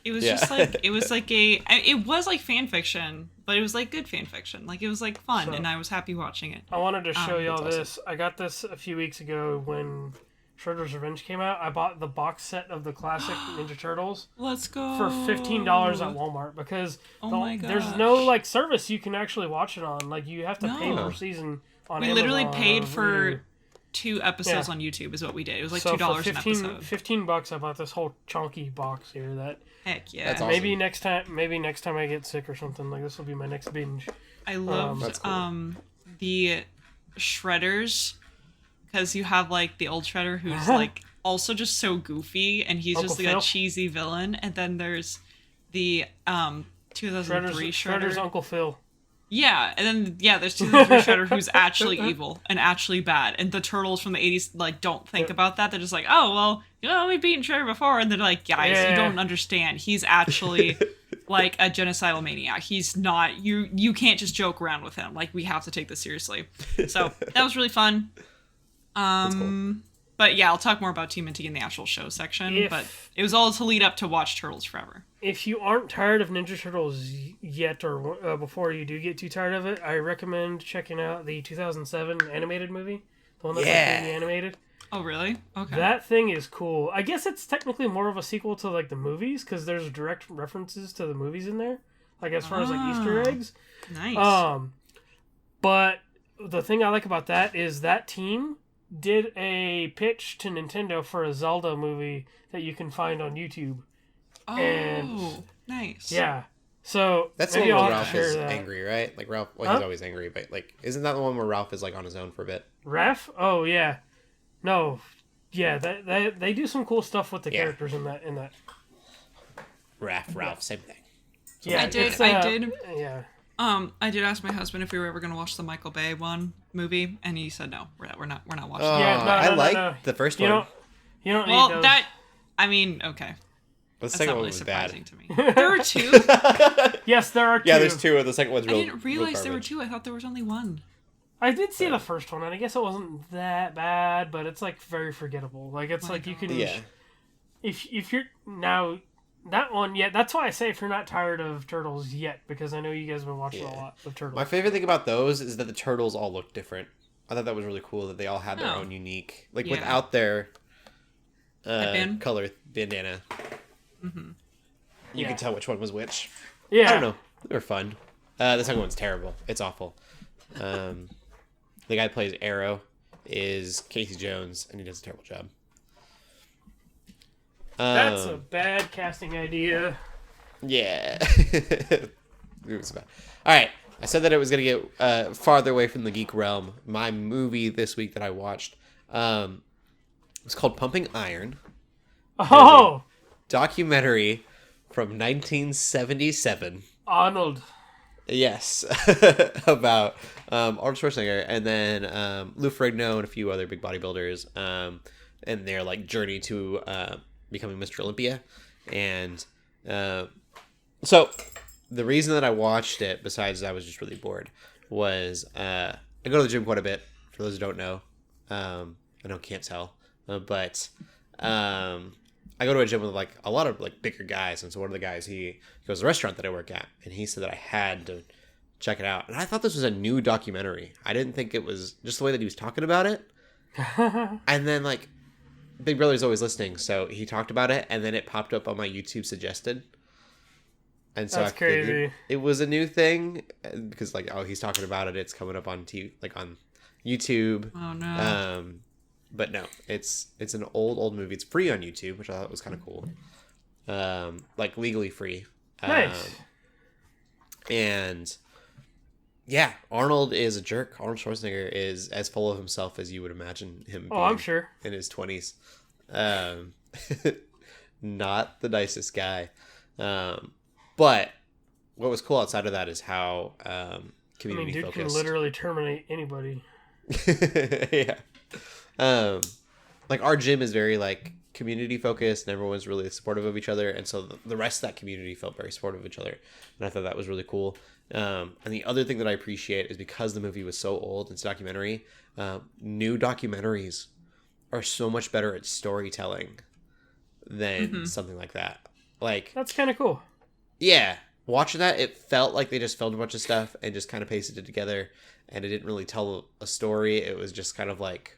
It was just like it was like fan fiction, but it was like good fan fiction. Like it was like fun, and I was happy watching it. I wanted to show y'all this. Awesome. I got this a few weeks ago when Shredder's Revenge came out. I bought the box set of the classic Ninja Turtles. Let's go for $15 at Walmart because there's no like service you can actually watch it on. Like you have to pay per season on Amazon. We literally paid for 2 episodes on YouTube is what we did. It was like $2 an episode. $15 I bought this whole chunky box here that heck yeah. That's awesome. Maybe next time I get sick or something, like this will be my next binge. I loved the Shredders because you have like the old Shredder who's like also just so goofy and he's Uncle just like a cheesy villain, and then there's the 2003 Shredder's Uncle Phil. Yeah, and then there's 2003 Shredder who's actually evil and actually bad, and the Turtles from the 80s like don't think about that. They're just like, oh well, we've beaten Shredder before, and they're like, guys, you don't understand. He's actually like a genocidal maniac. He's not. You can't just joke around with him. Like we have to take this seriously. So that was really fun. That's cool. But yeah, I'll talk more about TMNT in the actual show section. But it was all to lead up to watch Turtles Forever. If you aren't tired of Ninja Turtles yet, or before you do get too tired of it, I recommend checking out the 2007 animated movie, the one that's like animated. Oh, really? Okay. That thing is cool. I guess it's technically more of a sequel to like the movies because there's direct references to the movies in there, like as far as like Easter eggs. Nice. But the thing I like about that is that team did a pitch to Nintendo for a Zelda movie that you can find on YouTube. Oh, and, nice. Yeah. So that's the one where Ralph is angry, right? Like Ralph, he's always angry, but like, isn't that the one where Ralph is like on his own for a bit? Raph? Oh yeah. No. Yeah, they do some cool stuff with the characters in that. Ralph, same thing. Yeah, I did. Yeah. I did ask my husband if we were ever going to watch the Michael Bay movie, and he said no. We're not watching. I liked the first one. You don't well, need those. that. I mean, okay. The second one was bad. To me. There were 2. Yes, there are 2. Yeah, there's 2. The second one's real. I didn't realize there were 2. I thought there was only 1. I did see the first one, and I guess it wasn't that bad, but it's like very forgettable. Like it's like you can. Yeah. If you're now. That one, that's why I say if you're not tired of Turtles yet, because I know you guys have been watching a lot of Turtles. My favorite thing about those is that the Turtles all look different. I thought that was really cool that they all had their own unique, like without their color bandana. Mm-hmm. You can tell which one was which. Yeah. I don't know. They were fun. The second one's terrible. It's awful. The guy who plays Arrow is Casey Jones, and he does a terrible job. That's a bad casting idea. Yeah. It was bad. All right. I said that it was going to get farther away from the geek realm. My movie this week that I watched was called Pumping Iron. Oh! Documentary from 1977. Arnold. Yes. About Arnold Schwarzenegger and then Lou Ferrigno and a few other big bodybuilders and their like journey to becoming Mr. Olympia. And so the reason that I watched it, besides I was just really bored, was I go to the gym quite a bit, for those who don't know. I know can't tell, but I go to a gym with like a lot of like bigger guys, and so one of the guys, he goes to the restaurant that I work at, and he said that I had to check it out. And I thought this was a new documentary. I didn't think it was just the way that he was talking about it. And then like Big Brother's always listening, so he talked about it, and then it popped up on my YouTube suggested. And so that's crazy. It was a new thing because like, oh, he's talking about it. It's coming up on like on YouTube. Oh no. But no, it's an old movie. It's free on YouTube, which I thought was kind of cool. Like legally free. Nice. And yeah, Arnold is a jerk. Arnold Schwarzenegger is as full of himself as you would imagine him being. Oh, I'm sure. In his 20s. Not the nicest guy. But what was cool outside of that is how community dude focused. can literally terminate anybody. Yeah. Like our gym is very like community focused and everyone was really supportive of each other, and so the rest of that community felt very supportive of each other, and I thought that was really cool. And the other thing that I appreciate is because the movie was so old, it's a documentary, new documentaries are so much better at storytelling than something like that. Like, that's kind of cool. Yeah, watching that, it felt like they just filmed a bunch of stuff and just kind of pasted it together, and it didn't really tell a story. It was just kind of like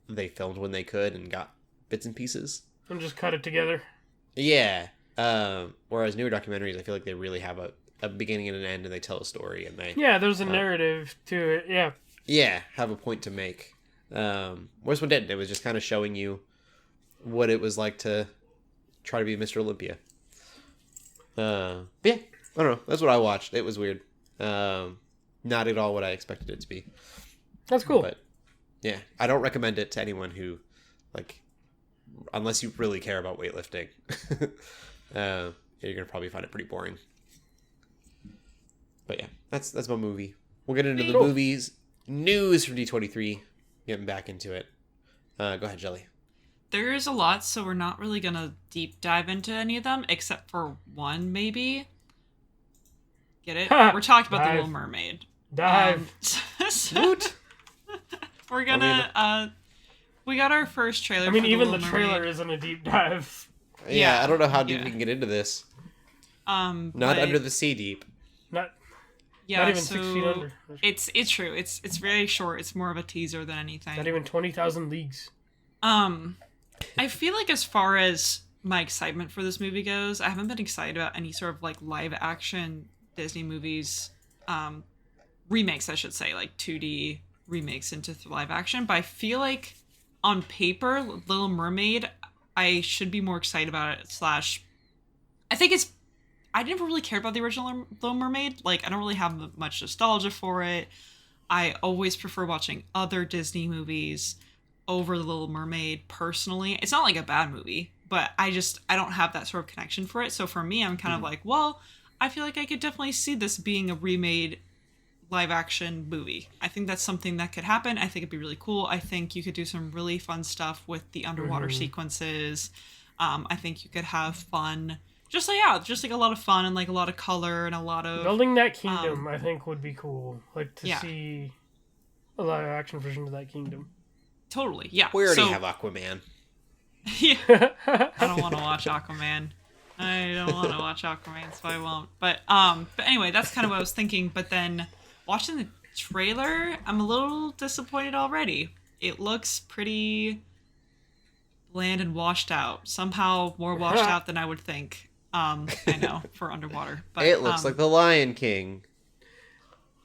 they filmed when they could and got bits and pieces and just cut it together. Yeah. Whereas newer documentaries, I feel like they really have a beginning and an end, and they tell a story, and they there's a narrative to it. Yeah, have a point to make. Whereas one didn't. It was just kind of showing you what it was like to try to be Mr. Olympia. But yeah, I don't know. That's what I watched. It was weird. Not at all what I expected it to be. That's cool. But yeah, I don't recommend it to anyone who, like, unless you really care about weightlifting. You're gonna probably find it pretty boring. But yeah, that's my movie. We'll get into the movies news from D23. Getting back into it. Go ahead, Shelley. There's a lot, so we're not really gonna deep dive into any of them, except for one, maybe. Get it? We're talking about The Little Mermaid. Dive. We're gonna. We got our first trailer. I mean, for even the trailer isn't a deep dive. Yeah, I don't know how deep we can get into this. Not under the sea deep. Not even 6 feet under. It's true. It's very short. It's more of a teaser than anything. Not even 20,000 leagues. I feel like as far as my excitement for this movie goes, I haven't been excited about any sort of like live action Disney movies, remakes, I should say, like 2D remakes into live action. But I feel like on paper, Little Mermaid, I should be more excited about it. I didn't really care about the original Little Mermaid. Like, I don't really have much nostalgia for it. I always prefer watching other Disney movies over The Little Mermaid, personally. It's not like a bad movie, but I don't have that sort of connection for it. So for me, I'm kind of like, well, I feel like I could definitely see this being a remade live action movie. I think that's something that could happen. I think it'd be really cool. I think you could do some really fun stuff with the underwater sequences. I think you could have fun. Just like a lot of fun and like a lot of color and a lot of building that kingdom. I think would be cool. Like to see a live action version of that kingdom. Totally, yeah. We already have Aquaman. Yeah, I don't want to watch Aquaman. So I won't. But anyway, that's kind of what I was thinking. But then watching the trailer, I'm a little disappointed already. It looks pretty bland and washed out. Somehow more washed out than I would think. I know, for underwater. But it looks like The Lion King.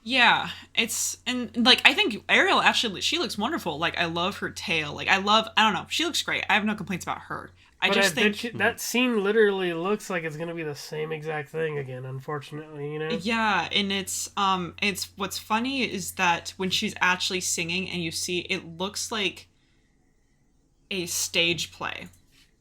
Yeah, I think Ariel actually, she looks wonderful. Like, I love her tail. Like, I don't know, she looks great. I have no complaints about her. I think that scene literally looks like it's gonna be the same exact thing again, unfortunately, you know? Yeah, and it's what's funny is that when she's actually singing and you see, it looks like a stage play.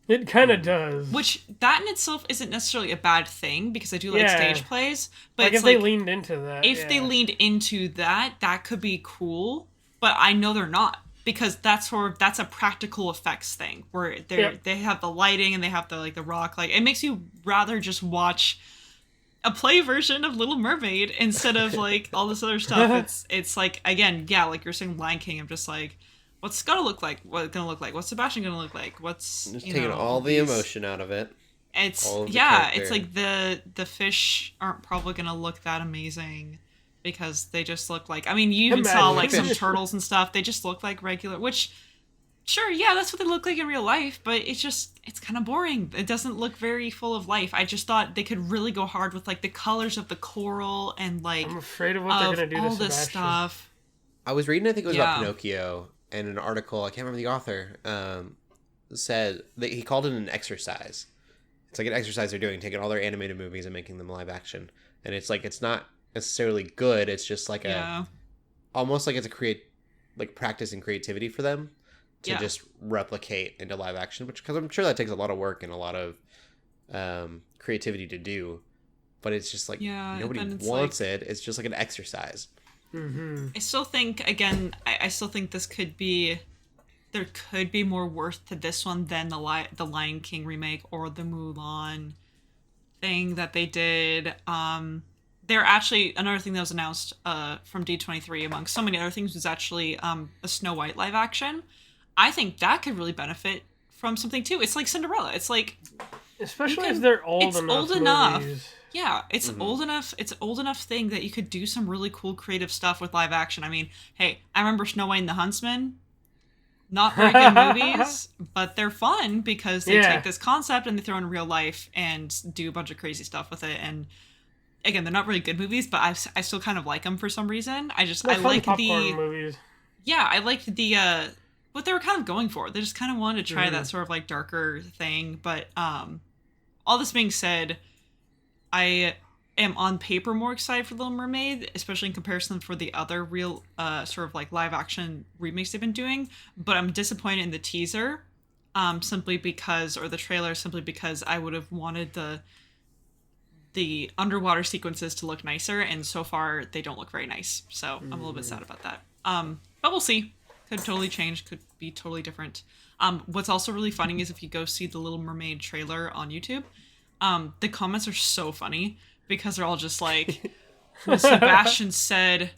It kind of does. Which, that in itself isn't necessarily a bad thing, because I do like stage plays. But like, it's if they leaned into that. If they leaned into that, that could be cool. But I know they're not. Because that's a practical effects thing. Where they have the lighting and they have the rock. Like, it makes you rather just watch a play version of Little Mermaid instead of like all this other stuff. It's like, again, like you're saying Lion King, I'm just like, what's it gonna look like? What's it gonna look like? What's Sebastian gonna look like? What's just taking all the emotion out of it. It's like the fish aren't probably gonna look that amazing because they just look like, I mean, you even saw like some turtles and stuff. They just look like regular, which sure, yeah, that's what they look like in real life, but it's kind of boring. It doesn't look very full of life. I just thought they could really go hard with like the colors of the coral and like I'm afraid of what they're gonna do all to this Sebastian. stuff. I was reading, I think it was about Pinocchio, and an article, I can't remember the author, said that he called it an exercise. It's like an exercise they're doing, taking all their animated movies and making them live action. And it's like, it's not necessarily good. It's just like almost like it's a practice and creativity for them to just replicate into live action, because I'm sure that takes a lot of work and a lot of creativity to do. But it's just like, nobody wants it. It's just like an exercise. Mm-hmm. I still think, again, I still think this could be there could be more worth to this one than the Lion King remake or the Mulan thing that they did. They're actually, another thing that was announced from D23 among so many other things was actually a Snow White live action. I think that could really benefit from something too. It's like Cinderella. It's like, especially if they're old enough. Yeah, it's old enough. It's an old enough thing that you could do some really cool creative stuff with live action. I mean, hey, I remember Snow White and the Huntsman. Not very good movies, but they're fun because they take this concept and they throw in real life and do a bunch of crazy stuff with it. And again, they're not really good movies, but I still kind of like them for some reason. I like the movies. Yeah, I liked the what they were kind of going for. They just kind of wanted to try that sort of like darker thing. But all this being said, I am on paper more excited for Little Mermaid, especially in comparison for the other real sort of like live action remakes they've been doing. But I'm disappointed in the teaser, simply because, or the trailer, simply because I would have wanted the underwater sequences to look nicer, and so far they don't look very nice. So I'm a little bit sad about that. But we'll see. Could totally change. Could be totally different. What's also really funny is if you go see the Little Mermaid trailer on YouTube, the comments are so funny because they're all just like, when Sebastian said,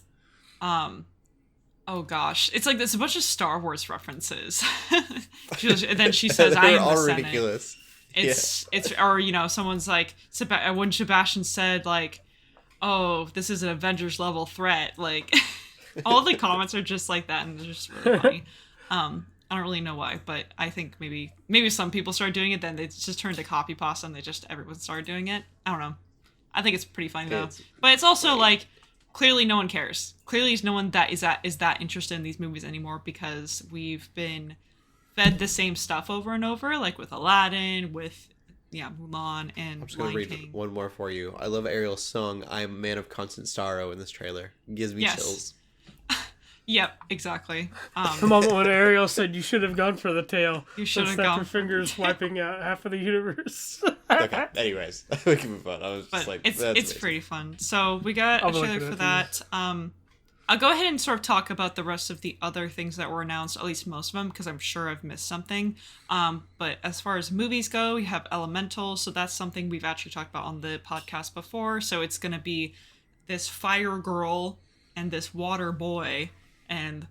oh gosh, it's like there's a bunch of Star Wars references. And then she says, "I am all the Senate." Ridiculous. It's or you know, someone's like, when Sebastian said like, "Oh, this is an Avengers level threat," like all the comments are just like that, and they're just really funny. I don't really know why, but I think maybe some people started doing it, then they just turned to copy pasta and everyone started doing it. I don't know. I think it's pretty funny though. But it's also like, clearly no one cares. Clearly there's no one that is that interested in these movies anymore because we've been fed the same stuff over and over, like with Aladdin, with Mulan, and I'm just gonna read one more for you. I love Ariel's song "I'm a Man of Constant Sorrow" in this trailer. It gives me chills. Yep, exactly. The moment when Ariel said you should have gone for the tail. You should have gone. Your fingers wiping out half of the universe. Okay, anyways, we can move on. I was just like, it's pretty fun. So we got a trailer for that. I'll go ahead and sort of talk about the rest of the other things that were announced, at least most of them, because I'm sure I've missed something. But as far as movies go, we have Elemental, so that's something we've actually talked about on the podcast before. So it's going to be this fire girl and this water boy, and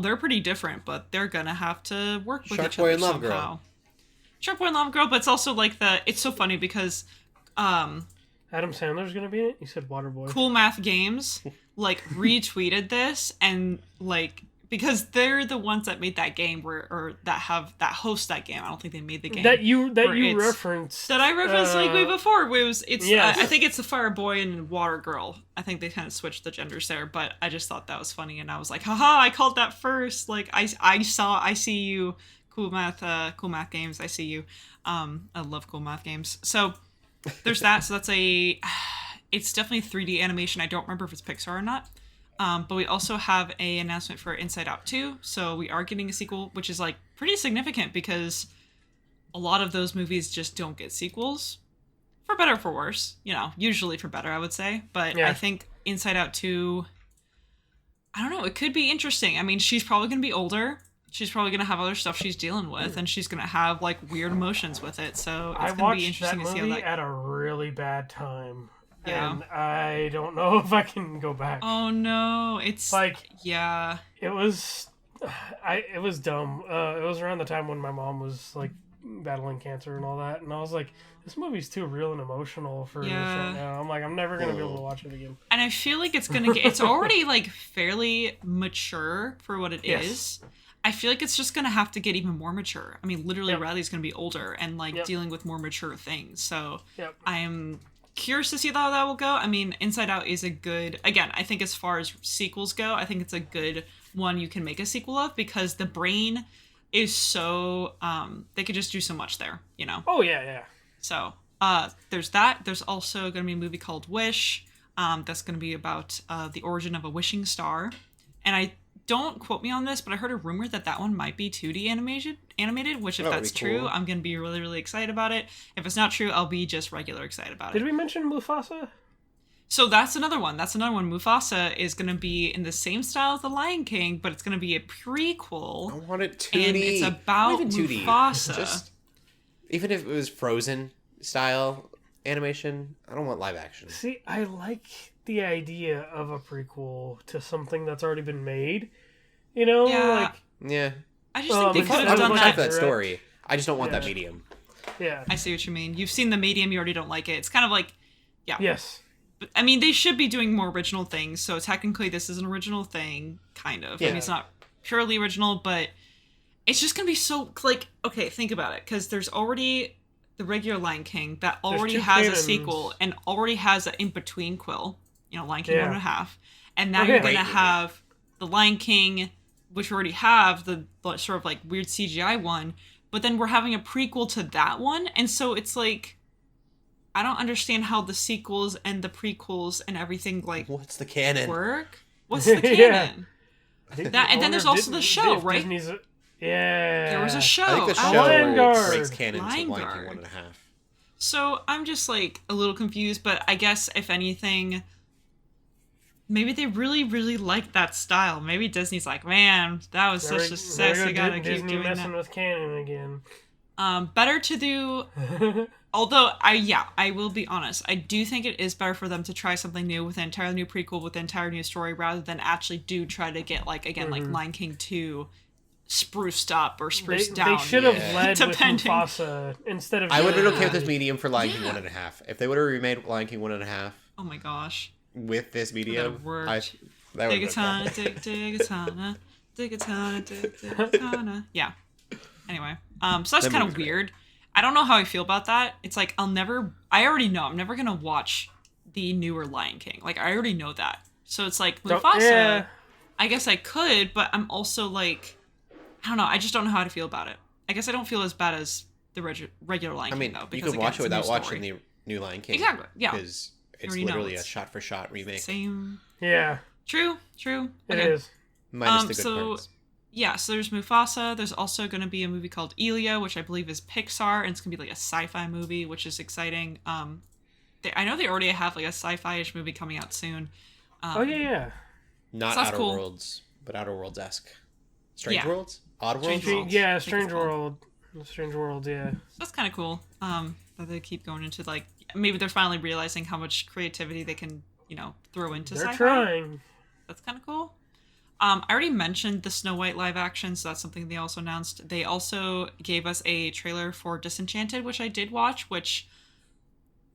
they're pretty different, but they're going to have to work with each other somehow. Shark Boy and Lava Girl, but it's also like it's so funny because Adam Sandler's going to be in it? You said Water Boy. Cool Math Games like retweeted this, and like because they're the ones that made that game that host that game. I don't think they made the game that you referenced. That I referenced like way before. I think it's the Fire Boy and Water Girl. I think they kind of switched the genders there, but I just thought that was funny, and I was like, haha, I called that first. Like I see you, Cool Math Games. I see you. I love Cool Math Games. So there's that. So that's it's definitely 3D animation. I don't remember if it's Pixar or not. But we also have an announcement for Inside Out 2. So we are getting a sequel, which is like pretty significant because a lot of those movies just don't get sequels. For better or for worse. Usually for better, I would say. But I think Inside Out 2, I don't know, it could be interesting. I mean, she's probably going to be older. She's probably going to have other stuff she's dealing with, and she's going to have like weird emotions with it. So it's going to be interesting to see how that... at a really bad time. Yeah. And I don't know if I can go back. Oh no, it's like it was dumb. It was around the time when my mom was like battling cancer and all that, and I was like, this movie's too real and emotional for this right now. I'm like, I'm never gonna be able to watch it again. And I feel like it's already like fairly mature for what it is. I feel like it's just gonna have to get even more mature. I mean, literally, Riley's gonna be older and like dealing with more mature things. So I'm curious to see how that will go. I mean, Inside Out is a good, again, I think as far as sequels go, I think it's a good one you can make a sequel of because the brain is so, they could just do so much there, Oh, yeah. So, there's that. There's also going to be a movie called Wish. That's going to be about the origin of a wishing star. And don't quote me on this, but I heard a rumor that one might be 2D animated, which if that's true, I'm going to be really, really excited about it. If it's not true, I'll be just regular excited about it. Did we mention Mufasa? So that's another one. Mufasa is going to be in the same style as The Lion King, but it's going to be a prequel. I want it 2D. And it's about Mufasa. Just, even if it was Frozen style animation, I don't want live action. See, I like the idea of a prequel to something that's already been made. You know, yeah. Yeah. I just think they could have done that story. I just don't want that medium. Yeah. I see what you mean. You've seen the medium, you already don't like it. It's kind of like, yeah. Yes. But, I mean, they should be doing more original things, so technically this is an original thing, kind of. Yeah. I mean, it's not purely original, but it's just going to be so, like, okay, think about it, because there's already the regular Lion King that already has a sequel and already has an in-between quill, Lion King 1.5. And now you're going to have the Lion King, which we already have, the sort of, like, weird CGI one, but then we're having a prequel to that one, and so it's like, I don't understand how the sequels and the prequels and everything, like, what's the canon? Work? What's the canon? That, and then there's also the show, right? There was a show. I think the show breaks canon to Lion King 1.5. So I'm just, like, a little confused, but I guess, if anything, maybe they really, really like that style. Maybe Disney's like, man, that was such a success. We gotta keep Disney doing messing that. with canon again. Better to do. Although I will be honest, I do think it is better for them to try something new with an entirely new prequel with an entire new story rather than actually try to get, like, again, like Lion King 2 spruced up or spruced down. They should have led with Mufasa instead of. I would have been okay with this medium for Lion King 1.5. If they would have remade Lion King 1.5. Oh my gosh. With this medium, that would have been Yeah. Anyway, so that's kind of weird. I don't know how I feel about that. It's like, I already know I'm never going to watch the newer Lion King. Like, I already know that. So it's like, Mufasa, I guess I could, but I'm also like, I don't know. I just don't know how to feel about it. I guess I don't feel as bad as the regular Lion King, though. Because, you could watch it without watching the new Lion King. Exactly, yeah. Because it's literally a shot-for-shot remake. Same. Yeah. True. It is. Minus the good parts. Yeah, so there's Mufasa. There's also going to be a movie called Elia, which I believe is Pixar, and it's going to be like a sci-fi movie, which is exciting. I know they already have like a sci-fi-ish movie coming out soon. Yeah. Not Outer Worlds, but Outer Worlds-esque. Strange Worlds? Odd Worlds? Yeah, Strange World. Strange Worlds, yeah. So that's kind of cool. That they keep going into, like, maybe they're finally realizing how much creativity they can, throw into sci-fi. They're trying. That's kind of cool. I already mentioned the Snow White live action, so that's something they also announced. They also gave us a trailer for Disenchanted, which I did watch, which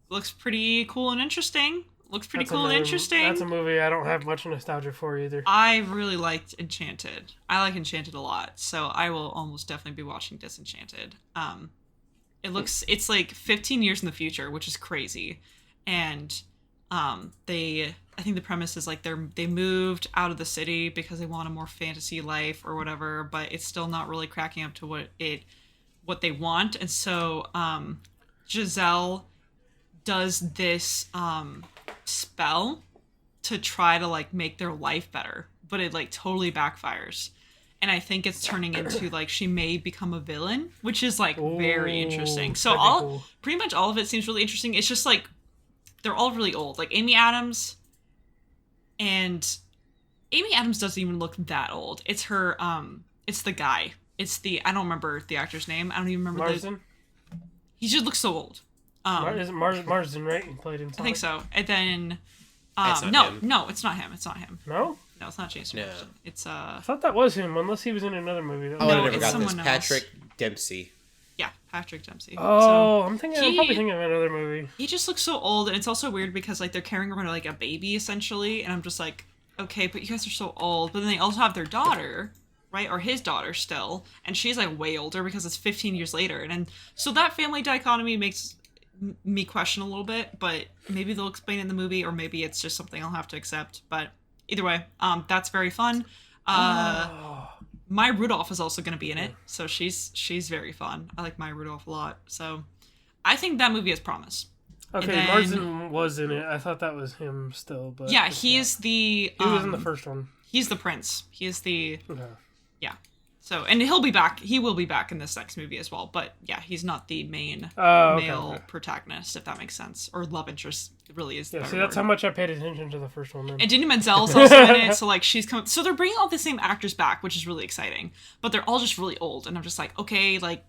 looks pretty cool and interesting. That's a movie I don't have much nostalgia for either. I really liked Enchanted. I like Enchanted a lot, so I will almost definitely be watching Disenchanted. It's like 15 years in the future, which is crazy. And I think the premise is like they moved out of the city because they want a more fantasy life or whatever, but it's still not really cracking up to what they want. And so Giselle does this spell to try to like make their life better, but it like totally backfires. And I think it's turning into like she may become a villain, which is like very interesting. So pretty much all of it seems really interesting. It's just like they're all really old. Like Amy Adams doesn't even look that old. It's her it's the guy. I don't remember the actor's name. I don't even remember Marsden? He just looks so old. Is it Marsden, right? He played in Sonic? I think so. And then no, it's not him. No? No, it's not Jason Marsden. It's I thought that was him, unless he was in another movie. I never got this. Patrick Dempsey. Yeah, Patrick Dempsey. Oh, I'm probably thinking of another movie. He just looks so old, and it's also weird because like they're carrying around like a baby essentially, and I'm just like, okay, but you guys are so old. But then they also have their daughter, right, or his daughter still, and she's like way older because it's 15 years later, and so that family dichotomy makes me question a little bit. But maybe they'll explain it in the movie, or maybe it's just something I'll have to accept. But either way, that's very fun. Maya Rudolph is also going to be in it, so she's very fun. I like Maya Rudolph a lot, so I think that movie has promise. Okay, Marsden was in it. I thought that was him still, but yeah, he was in the first one. He's the prince. He is the So, and he'll be back. He will be back in this next movie as well. But yeah, he's not the main male protagonist, if that makes sense, or love interest. It really is. Yeah, so that's how much I paid attention to the first one. Then. And Dinah Menzel's also in it, so like she's coming. So they're bringing all the same actors back, which is really exciting. But they're all just really old, and I'm just like, okay, like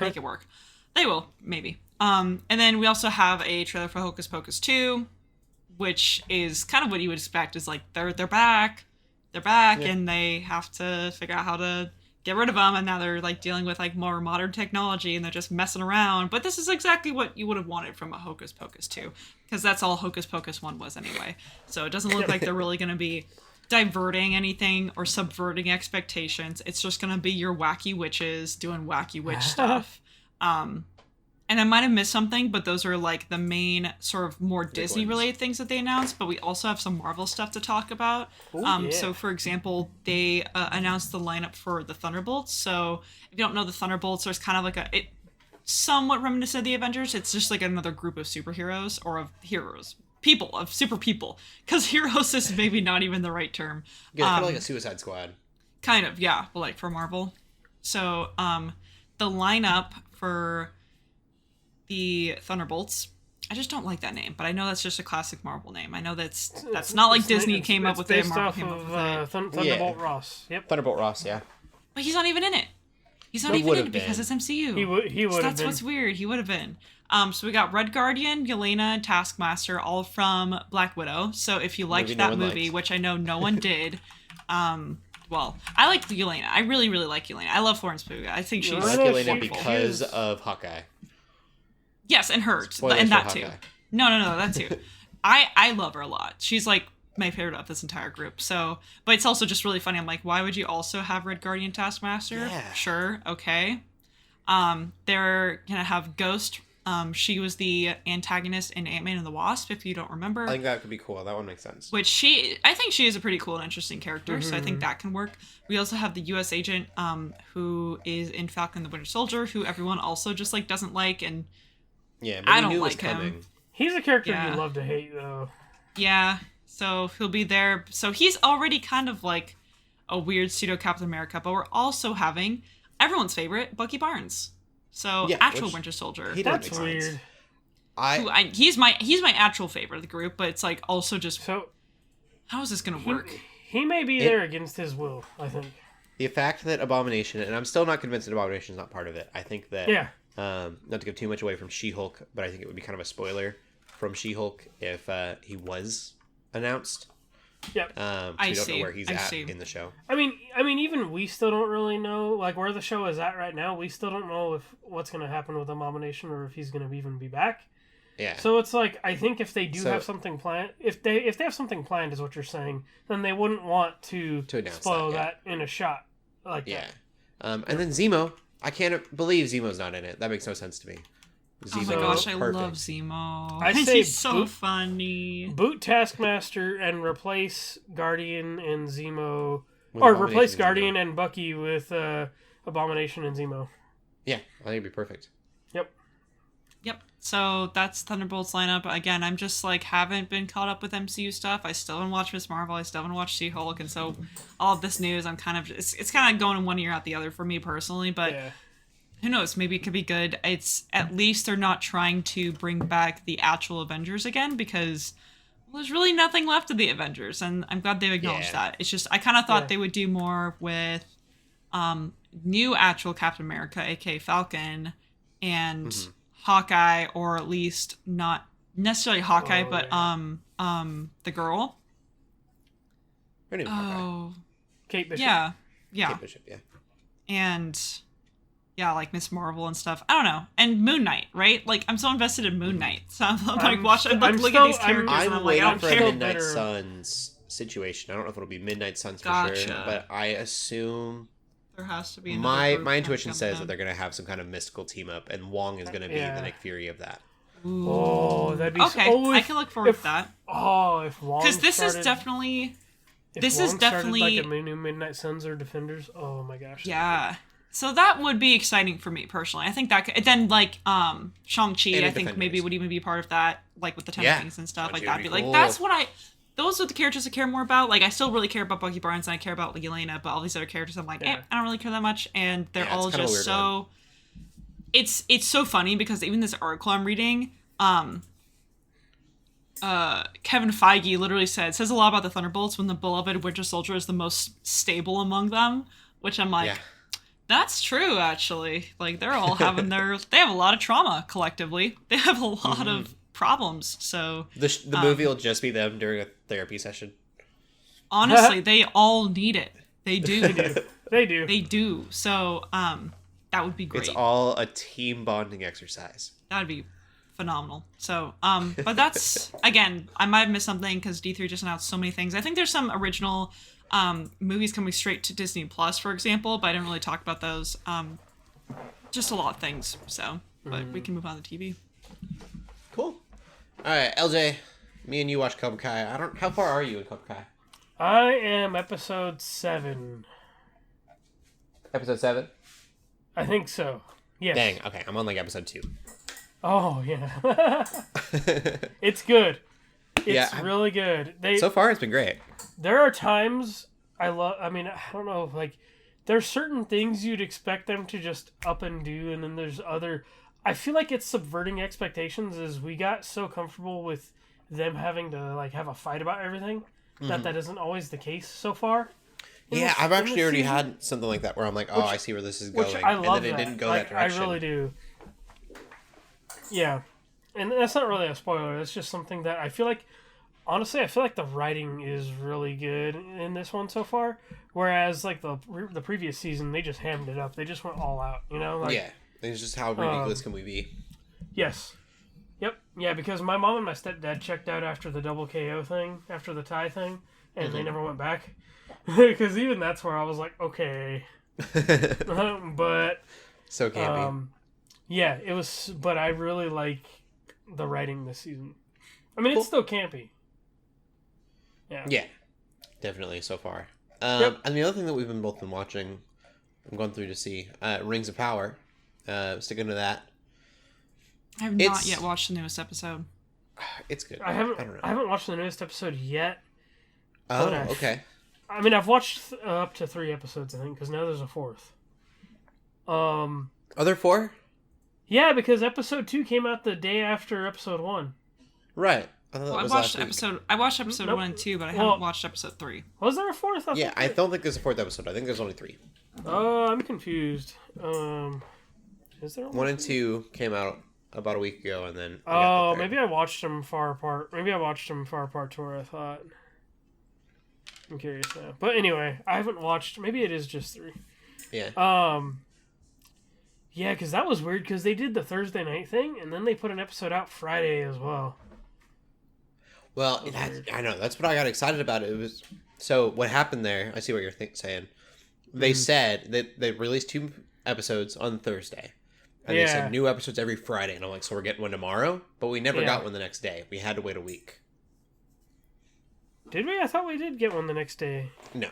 make it work. They will, maybe. And then we also have a trailer for Hocus Pocus 2, which is kind of what you would expect. Is like they're back, and they have to figure out how to get rid of them, and now they're like dealing with like more modern technology, and they're just messing around. But this is exactly what you would have wanted from a Hocus Pocus 2, because that's all Hocus Pocus 1 was anyway. So it doesn't look like they're really going to be diverting anything or subverting expectations. It's just going to be your wacky witches doing wacky witch stuff. And I might have missed something, but those are like the main sort of more Disney related things that they announced. But we also have some Marvel stuff to talk about. So for example, they announced the lineup for the Thunderbolts. So if you don't know the Thunderbolts, there's kind of like it somewhat reminiscent of the Avengers. It's just like another group of superheroes or of heroes. People, of super people. Because heroes is maybe not even the right term. Yeah, kind of like a Suicide Squad. Kind of, yeah. But like for Marvel. So the lineup for the Thunderbolts, I just don't like that name, but I know that's just a classic Marvel name. I know that's not like Disney came up with it. Marvel came up with it. Thunderbolt Ross. Yep. Thunderbolt Ross, yeah. But he's not even in it. He's not even in it because it's MCU. He would have been. That's what's weird. He would have been. So we got Red Guardian, Yelena, and Taskmaster, all from Black Widow. So if you liked that movie, which I know no one did, well, I like Yelena. I really, really like Yelena. I love Florence Pugh. I think she's I like Yelena because of Hawkeye. Yes, and her, Spoilers and that for too. Hawkeye. No, that too. I love her a lot. She's like my favorite of this entire group. So, but it's also just really funny. I'm like, why would you also have Red Guardian Taskmaster? Yeah. Sure, okay. They're gonna have Ghost. She was the antagonist in Ant-Man and the Wasp, if you don't remember. I think that could be cool. That one makes sense. Which I think she is a pretty cool and interesting character, so I think that can work. We also have the U.S. agent, who is in Falcon the Winter Soldier, who everyone also just like doesn't like, and yeah, but I don't like him. He's a character you love to hate, though. Yeah, so he'll be there. So he's already kind of like a weird pseudo Captain America, but we're also having everyone's favorite, Bucky Barnes. So actual Winter Soldier. That's weird. He's my actual favorite of the group, but it's like also just how is this gonna work? He may be there against his will, I think. The fact that Abomination, and I'm still not convinced that Abomination is not part of it. I think that not to give too much away from She-Hulk, but I think it would be kind of a spoiler from She-Hulk if he was announced. Yep. So we don't know where he's at in the show. I mean, even we still don't really know like where the show is at right now. We still don't know if what's going to happen with Abomination or if he's going to even be back. Yeah. So it's like I think if they do have something planned, if they have something planned, is what you're saying, then they wouldn't want to spoil that in a shot like that. And then Zemo. I can't believe Zemo's not in it. That makes no sense to me. Zemo, oh my gosh, I love Zemo. I say he's so funny. Boot Taskmaster and replace Guardian and Zemo, or replace Guardian and Bucky with Abomination and Zemo. Yeah, I think it'd be perfect. Yep. So that's Thunderbolts lineup. Again, I'm just like haven't been caught up with MCU stuff. I still haven't watched Miss Marvel. I still haven't watched She-Hulk, and so all of this news, I'm kind of it's kind of going in one ear out the other for me personally. But who knows? Maybe it could be good. It's at least they're not trying to bring back the actual Avengers again because there's really nothing left of the Avengers, and I'm glad they've acknowledged that. It's just I kind of thought they would do more with new actual Captain America, aka Falcon, and Hawkeye, or at least not necessarily Hawkeye, but the girl. Her name is Hawkeye. Kate Bishop. Yeah. Kate Bishop, yeah. And like Miss Marvel and stuff. I don't know. And Moon Knight, right? Like I'm so invested in Moon Knight. So I'm like watching, look at these characters, and I'm like, I don't for care. Midnight Suns situation. I don't know if it'll be Midnight Suns for sure, but I assume there has to be my intuition says that they're going to have some kind of mystical team up, and Wong is going to be the Nick Fury of that. Ooh. Oh, that'd be okay. I can look forward to that. Oh, if Wong because this is definitely like a new Midnight Suns or Defenders. Oh my gosh. Yeah. So that would be exciting for me personally. I think that could, then like Shang-Chi, I think maybe would even be part of that, like with the Ten Rings and stuff like that. Be cool. Like those are the characters I care more about. Like, I still really care about Bucky Barnes and I care about like Elena, but all these other characters I'm like, I don't really care that much, and they're all just so. One. It's so funny because even this article I'm reading, Kevin Feige literally says a lot about the Thunderbolts when the beloved Winter Soldier is the most stable among them, which I'm like, that's true actually. Like they're all having they have a lot of trauma collectively. They have a lot of problems. So the movie will just be them during a therapy session. Honestly, they all need it. They do. They do. So that would be great. It's all a team bonding exercise. That'd be phenomenal. So, but that's, again, I might have missed something because D3 just announced so many things. I think there's some original movies coming straight to Disney Plus, for example, but I didn't really talk about those. Just a lot of things. So, but we can move on to TV. Cool. All right, LJ, me and you watch Cobra Kai. How far are you in Cobra Kai? I am episode 7. Episode 7? I think so. Yes. Dang. Okay, I'm on like episode 2. Oh yeah. It's good. It's really good. So far, it's been great. There are times I don't know. Like, there's certain things you'd expect them to just up and do, and then there's other. I feel like it's subverting expectations. As we got so comfortable with them having to like have a fight about everything, that isn't always the case so far. I've actually already had something like that where I'm like, I see where this is going. Which I love, and then it didn't go that direction. I really do. Yeah. And that's not really a spoiler. It's just something that I feel like, honestly, I feel like the writing is really good in this one so far. Whereas, like, the previous season, they just hammed it up. They just went all out, you know? Like, yeah. It's just how ridiculous can we be? Yes. Yep. Yeah, because my mom and my stepdad checked out after the double KO thing, after the tie thing, and they never went back. Because even that's where I was like, okay. But... So campy. Yeah, it was... But I really like the writing this season. I mean, it's still campy. Yeah. Yeah. Definitely, so far. And the other thing that we've both been watching, I'm going through to see, Rings of Power. Sticking to that. I have not yet watched the newest episode. It's good. I haven't watched the newest episode yet. Oh, okay. I mean, I've watched up to 3 episodes, I think, because now there's a 4th. Are there 4? Yeah, because episode 2 came out the day after episode 1. Right. I watched episode 1 and 2, but I haven't watched episode 3. Was there a 4th? I don't think there's a 4th episode. I think there's only 3. I'm confused. Is there 1 and 2 came out about a week ago, and then... maybe I watched them far apart. Maybe I watched them far apart to where I thought. I'm curious now. But anyway, I haven't watched... Maybe it is just 3. Yeah. Yeah, because that was weird, because they did the Thursday night thing, and then they put an episode out Friday as well. Well, I know. That's what I got excited about. It was... So, what happened there... I see what you're saying. They said that they released 2 episodes on Thursday. And they said new episodes every Friday. And I'm like, so we're getting one tomorrow? But we never got one the next day. We had to wait a week. Did we? I thought we did get one the next day. No.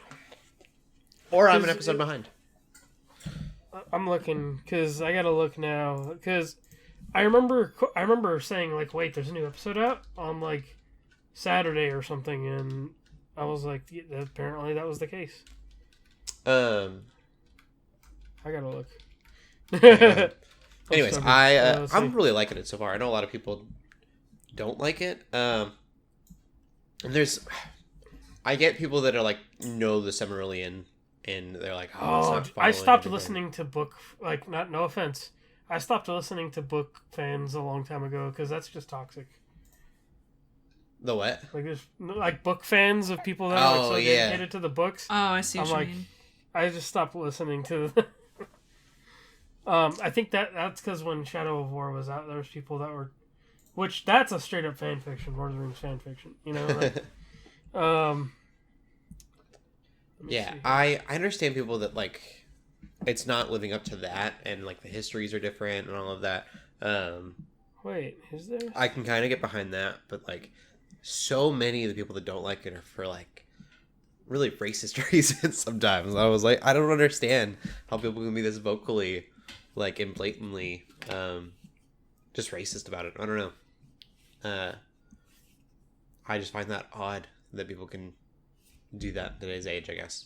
Or I'm an episode behind. I'm looking, because I gotta look now. Because I remember saying, like, wait, there's a new episode out on, like, Saturday or something. And I was like, yeah, apparently that was the case. I gotta look. Anyways, I'm really liking it so far. I know a lot of people don't like it. And I get people that are like, know the Silmarillion, and they're like, oh, it's not I stopped listening to book, like, no offense. I stopped listening to book fans a long time ago, because that's just toxic. The what? Like, there's, like, book fans of people that are like, so dedicated to the books. Oh, I see what you mean. I just stopped listening to them. I think that's because when Shadow of War was out, there was people that were... Which, that's a straight-up fan fiction, Lord of the Rings fan fiction. You know? Like, yeah, I understand people that, like, it's not living up to that, and, like, the histories are different and all of that. Wait, is there? I can kind of get behind that, but, like, so many of the people that don't like it are for, like, really racist reasons sometimes. I was like, I don't understand how people can be this vocally, like, and blatantly just racist about it. I don't know. I just find that odd that people can do that at today's age, I guess.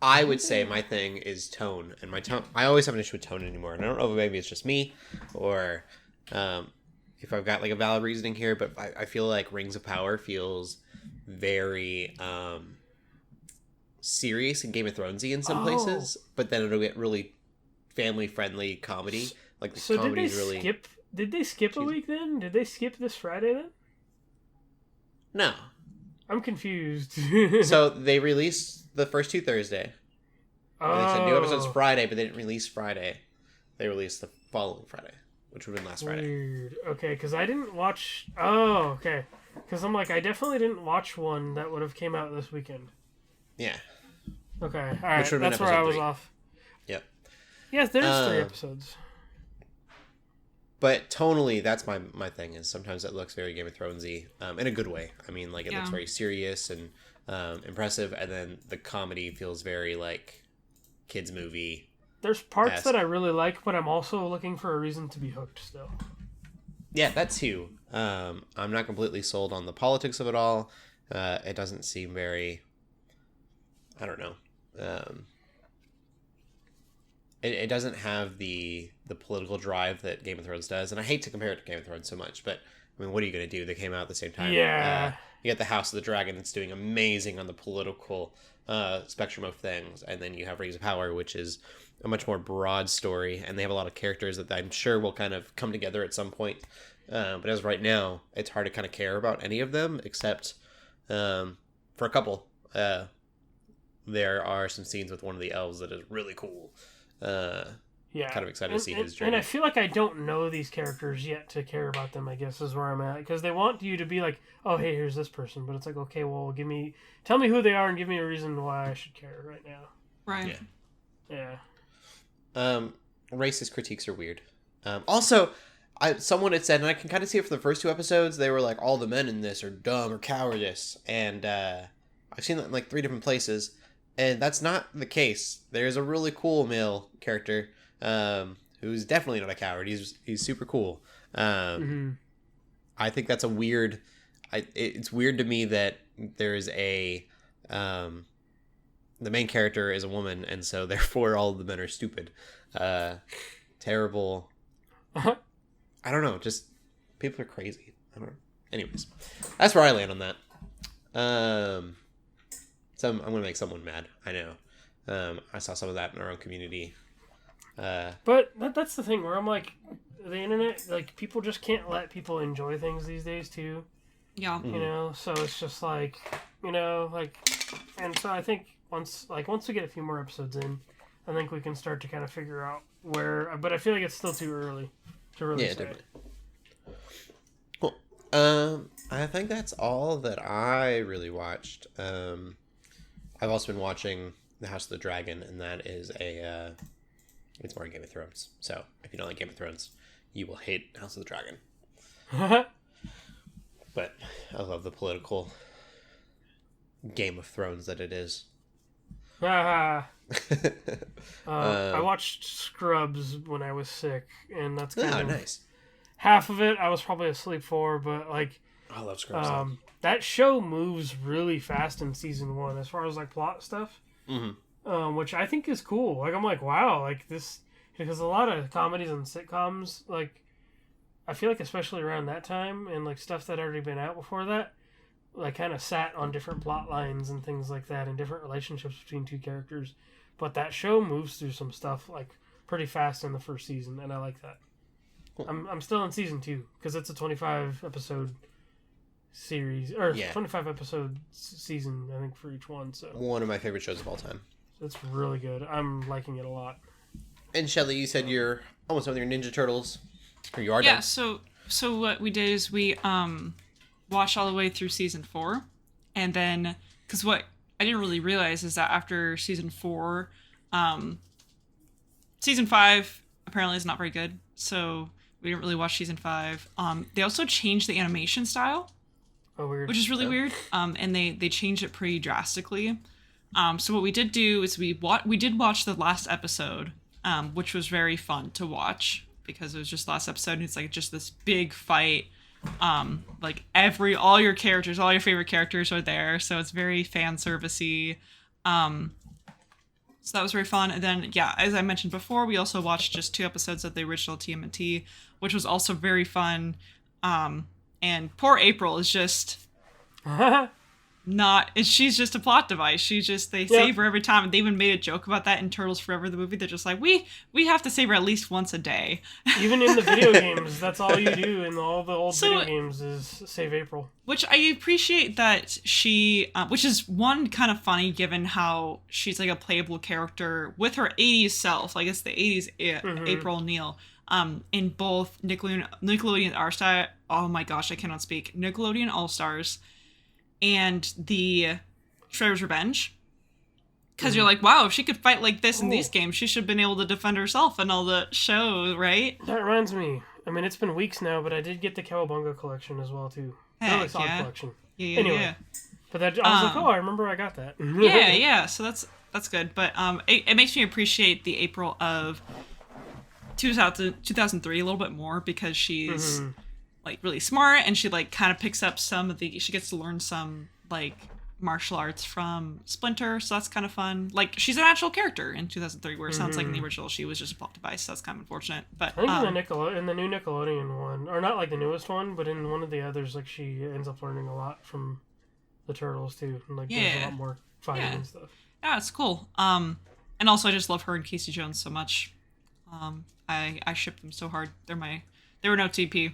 I would say my thing is tone, and my tone. I always have an issue with tone anymore, and I don't know if maybe it's just me, or if I've got like a valid reasoning here. But I feel like Rings of Power feels very serious and Game of Thronesy in some places, but then it'll get really family friendly comedy. Like the comedy's really. Did they skip a week then? Did they skip this Friday then? No. I'm confused. So they released the first two Thursday. And they said new episodes Friday, but they didn't release Friday. They released the following Friday, which would have been last Friday. Weird. Okay, because I didn't watch... Oh, okay. Because I'm like, I definitely didn't watch one that would have came out this weekend. Yeah. Okay, alright. That's where I was off. Yep. Yes, there's 3 episodes. But tonally, that's my thing, is sometimes it looks very Game of Thronesy, in a good way. I mean, like, it looks very serious and impressive, and then the comedy feels very, like, kids' movie. There's parts that I really like, but I'm also looking for a reason to be hooked still. Yeah, that too. I'm not completely sold on the politics of it all. It doesn't seem very... I don't know. It doesn't have the political drive that Game of Thrones does, and I hate to compare it to Game of Thrones so much, but I mean, what are you going to do? They came out at the same time. Yeah. You got the House of the Dragon that's doing amazing on the political spectrum of things, and then you have Rings of Power, which is a much more broad story, and they have a lot of characters that I'm sure will kind of come together at some point. But as right now, it's hard to kind of care about any of them, except for a couple. There are some scenes with one of the elves that is really cool. Kind of excited to see his journey. And I feel like I don't know these characters yet to care about them, I guess, is where I'm at. Because they want you to be like, oh, hey, here's this person. But it's like, okay, well, tell me who they are and give me a reason why I should care right now. Right. Yeah. Racist critiques are weird. Also, someone had said, and I can kind of see it for the first 2 episodes, they were like, all the men in this are dumb or cowardice. And I've seen that in like 3 different places. And that's not the case. There's a really cool male character who's definitely not a coward. He's super cool. I think that's a weird... it's weird to me that there's a... the main character is a woman, and so therefore all of the men are stupid. Terrible. I don't know. Just people are crazy. I don't know. Anyways, that's where I land on that. I'm going to make someone mad. I know. I saw some of that in our own community. But that's the thing where I'm like, the internet, like, people just can't let people enjoy things these days, too. Yeah. You know, so it's just like, you know, like, and so I think once we get a few more episodes in, I think we can start to kind of figure out where, but I feel like it's still too early to really say. Definitely. Cool. I think that's all that I really watched. I've also been watching The House of the Dragon, and that is it's more Game of Thrones. So if you don't like Game of Thrones, you will hate House of the Dragon. But I love the political Game of Thrones that it is. I watched Scrubs when I was sick, and that's kind of nice. Half of it I was probably asleep for, but like I love Scrubs. That show moves really fast in season 1 as far as like plot stuff, which I think is cool. Like I'm like, wow, like this, because a lot of comedies and sitcoms, like I feel like especially around that time and like stuff that had already been out before that, like kind of sat on different plot lines and things like that and different relationships between 2 characters. But that show moves through some stuff like pretty fast in the first season, and I like that. Cool. I'm still in season 2 because it's a 25 episode series, or 25 episode season, I think, for each one. So one of my favorite shows of all time. It's really good. I'm liking it a lot. And Shelley, you said you're almost done with your Ninja Turtles. Or you are done. Yeah, so what we did is we watched all the way through season 4, and then, because what I didn't really realize is that after season 4, season 5 apparently is not very good, so we didn't really watch season 5. They also changed the animation style. Oh, weird. Which is really weird. And they changed it pretty drastically. So what we did do is we did watch the last episode, which was very fun to watch because it was just last episode. And it's like just this big fight Like all your favorite characters are there, so it's very fan servicey. So that was very fun. And then, yeah, as I mentioned before, we also watched just 2 episodes of the original TMNT, which was also very fun. And poor April is just she's just a plot device. They save her every time. And they even made a joke about that in Turtles Forever, the movie. They're just like, we have to save her at least once a day. Even in the video games, that's all you do in all the old video games is save April. Which I appreciate that she, which is one kind of funny given how she's like a playable character with her 80s self. Like it's the 80s April O'Neil. In both Nickelodeon All-Star, oh my gosh, I cannot speak. Nickelodeon All-Stars and the Shredder's Revenge. Because you're like, wow, if she could fight like this in these games, she should have been able to defend herself in all the shows, right? That reminds me. I mean, it's been weeks now, but I did get the Cowabunga collection as well, too. Heck, collection. Yeah, anyway. Yeah. But I was like, I remember I got that. yeah, so that's good. But it makes me appreciate the April of 2003 a little bit more because she's like really smart and she like kind of picks up she gets to learn some like martial arts from Splinter, so that's kind of fun. Like she's an actual character in 2003, where it sounds like in the original she was just a plot device. So that's kind of unfortunate. But I think in the new Nickelodeon one, or not like the newest one, but in one of the others, like she ends up learning a lot from the Turtles too, and like there's a lot more fighting and stuff. Yeah, it's cool. And also I just love her and Casey Jones so much. I ship them so hard. They were no TP.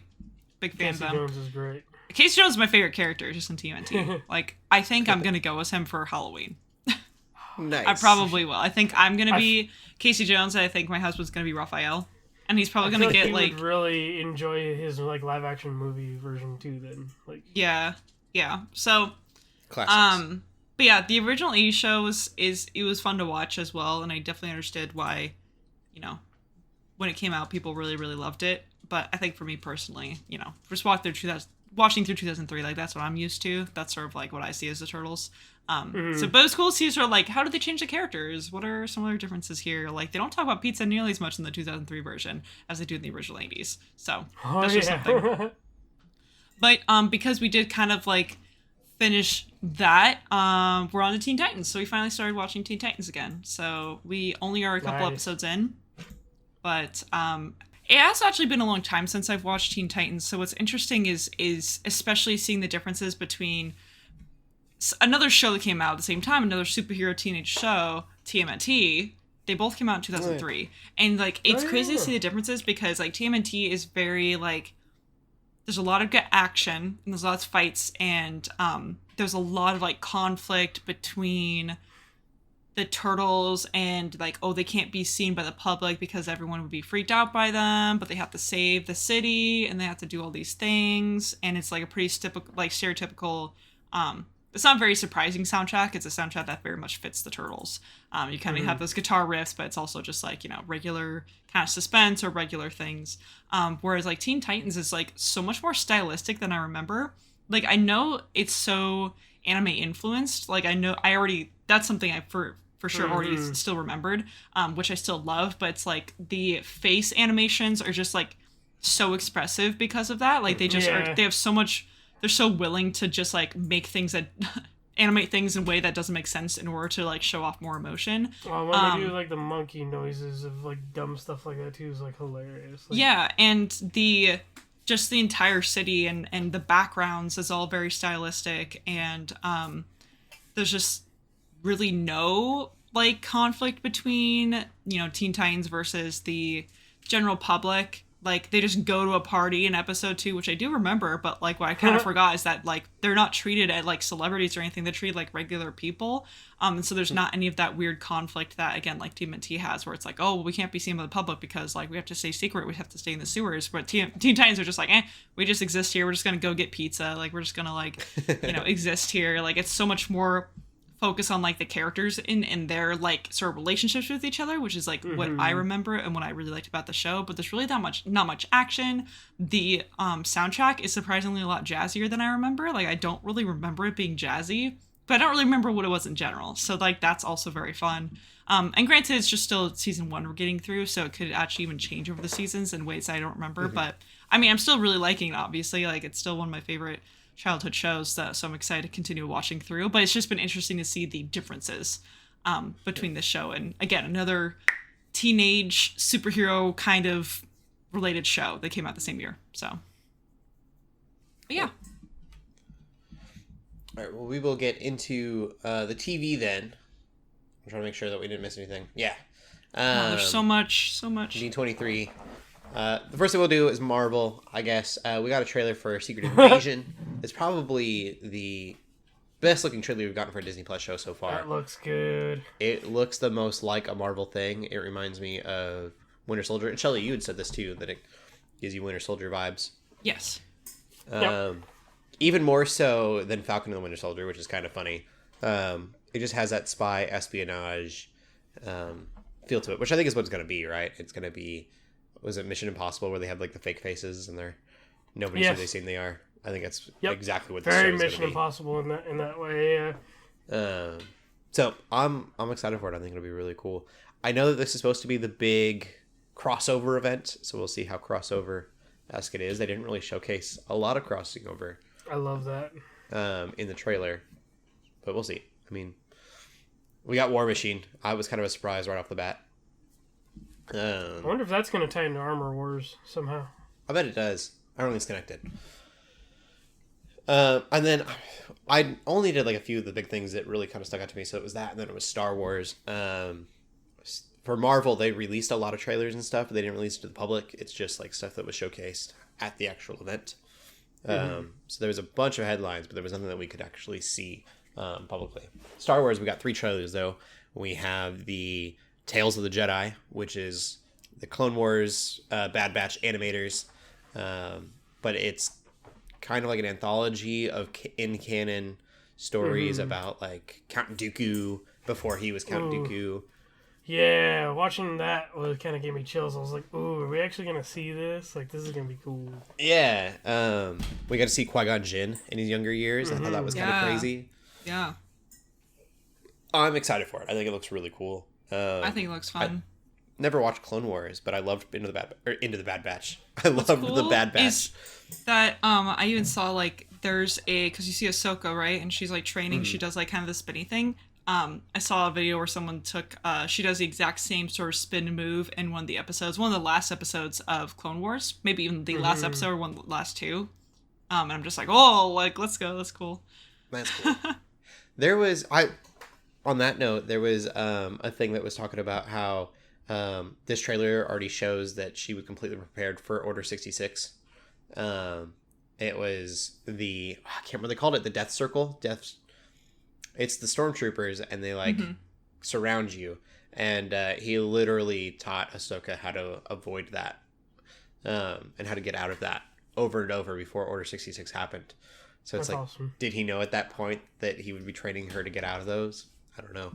Big fan of them. Casey Jones is great. Casey Jones is my favorite character, just in TMNT. Like, I think I'm gonna go as him for Halloween. Nice. I probably will. I think I'm gonna be Casey Jones, and I think my husband's gonna be Raphael. And he's probably gonna get like. Would really enjoy his like live action movie version too. Then like. Yeah. So. Classics. But yeah, the original 80s show it was fun to watch as well, and I definitely understood why, when it came out, people really, really loved it. But I think for me personally, just watching through 2003, like that's what I'm used to. That's sort of like what I see as the Turtles. But it was cool to see sort of like, how did they change the characters? What are some other differences here? Like they don't talk about pizza nearly as much in the 2003 version as they do in the original 80s. So that's just something. But because we did kind of like finish that, we're on to Teen Titans. So we finally started watching Teen Titans again. So we only are a couple episodes in. But it has actually been a long time since I've watched Teen Titans. So what's interesting is especially seeing the differences between another show that came out at the same time, another superhero teenage show, TMNT. They both came out in 2003. Right. And like it's crazy to see the differences because like TMNT is very like there's a lot of good action and there's lots of fights and there's a lot of like conflict between the Turtles and like, they can't be seen by the public because everyone would be freaked out by them, but they have to save the city and they have to do all these things. And it's like a pretty stereotypical, it's not a very surprising soundtrack. It's a soundtrack that very much fits the Turtles. You kind of have those guitar riffs, but it's also just like, regular kind of suspense or regular things. Whereas like Teen Titans is like so much more stylistic than I remember. Like I know it's so anime influenced. Like that's something I for sure already still remembered, which I still love, but it's like the face animations are just like so expressive because of that. Like they just they have so much, they're so willing to just like make things that animate things in a way that doesn't make sense in order to like show off more emotion. Well, when they do like the monkey noises of like dumb stuff like that too is like hilarious. Like, and the entire city and the backgrounds is all very stylistic, and there's just really no like conflict between Teen Titans versus the general public. Like they just go to a party in episode 2, which I do remember, but like what I kind of forgot is that like they're not treated as like celebrities or anything. They're treated like regular people, and so there's not any of that weird conflict that again like TMNT has, where it's like, we can't be seen by the public because like we have to stay secret, we have to stay in the sewers. But Teen Titans are just like, we just exist here, we're just gonna go get pizza, like we're just gonna like exist here. Like it's so much more focus on like the characters in their like sort of relationships with each other, which is like what I remember and what I really liked about the show. But there's really not much action. The soundtrack is surprisingly a lot jazzier than I remember. Like I don't really remember it being jazzy, but I don't really remember what it was in general. So like that's also very fun. And granted, it's just still season 1 we're getting through, so it could actually even change over the seasons in ways I don't remember. Mm-hmm. But I mean, I'm still really liking it. Obviously, like it's still one of my favorite childhood shows, so I'm excited to continue watching through. But it's just been interesting to see the differences between this show and again another teenage superhero kind of related show that came out the same year. So, but yeah. All right, well, we will get into the TV then. I'm trying to make sure that we didn't miss anything. Yeah. There's so much. D23. The first thing we'll do is Marvel, I guess. We got a trailer for Secret Invasion. It's probably the best looking trailer we've gotten for a Disney Plus show so far. That looks good. It looks the most like a Marvel thing. It reminds me of Winter Soldier. And Shelley, you had said this too, that it gives you Winter Soldier vibes. Yes. Yep. Even more so than Falcon and the Winter Soldier, which is kind of funny. It just has that spy espionage feel to it, which I think is what it's going to be, right? It's going to be, was it Mission Impossible where they have like the fake faces and nobody's who they seem they are? I think that's exactly what this show is going to be. Very Mission Impossible in that way, yeah. So I'm excited for it. I think it'll be really cool. I know that this is supposed to be the big crossover event, so we'll see how crossover-esque it is. They didn't really showcase a lot of crossing over. I love that. In the trailer, but we'll see. I mean, we got War Machine. I was kind of a surprise right off the bat. I wonder if that's going to tie into Armor Wars somehow. I bet it does. I don't think it's connected. And then I only did like a few of the big things that really kind of stuck out to me. So it was that, and then it was Star Wars. For Marvel, they released a lot of trailers and stuff, but they didn't release it to the public. It's just like stuff that was showcased at the actual event. So there was a bunch of headlines, but there was nothing that we could actually see publicly. Star Wars, we got 3 trailers though. We have the Tales of the Jedi, which is the Clone Wars Bad Batch animators, but it's kind of like an anthology of in-canon stories about like Count Dooku before he was Count Dooku. Yeah, watching that kind of gave me chills. I was like, ooh, are we actually going to see this? Like, this is going to be cool. Yeah. We got to see Qui-Gon Jinn in his younger years. I thought that was kind of crazy. Yeah. I'm excited for it. I think it looks really cool. I think it looks fun. I never watched Clone Wars, but I loved Into the Bad Batch. I loved the Bad Batch. Is that I even saw like there's because you see Ahsoka, right, and she's like training. She does like kind of the spinny thing. I saw a video where someone took she does the exact same sort of spin move in one of the last episodes of Clone Wars, maybe even the last episode or one of the last 2. And I'm just like, oh, like let's go, that's cool. That's cool. On that note, there was a thing that was talking about how this trailer already shows that she was completely prepared for Order 66. It was I can't remember, they called it the Death Circle. It's the stormtroopers, and they like surround you. And he literally taught Ahsoka how to avoid that, and how to get out of that over and over before Order 66 happened. So it's awesome. Did he know at that point that he would be training her to get out of those? I don't know.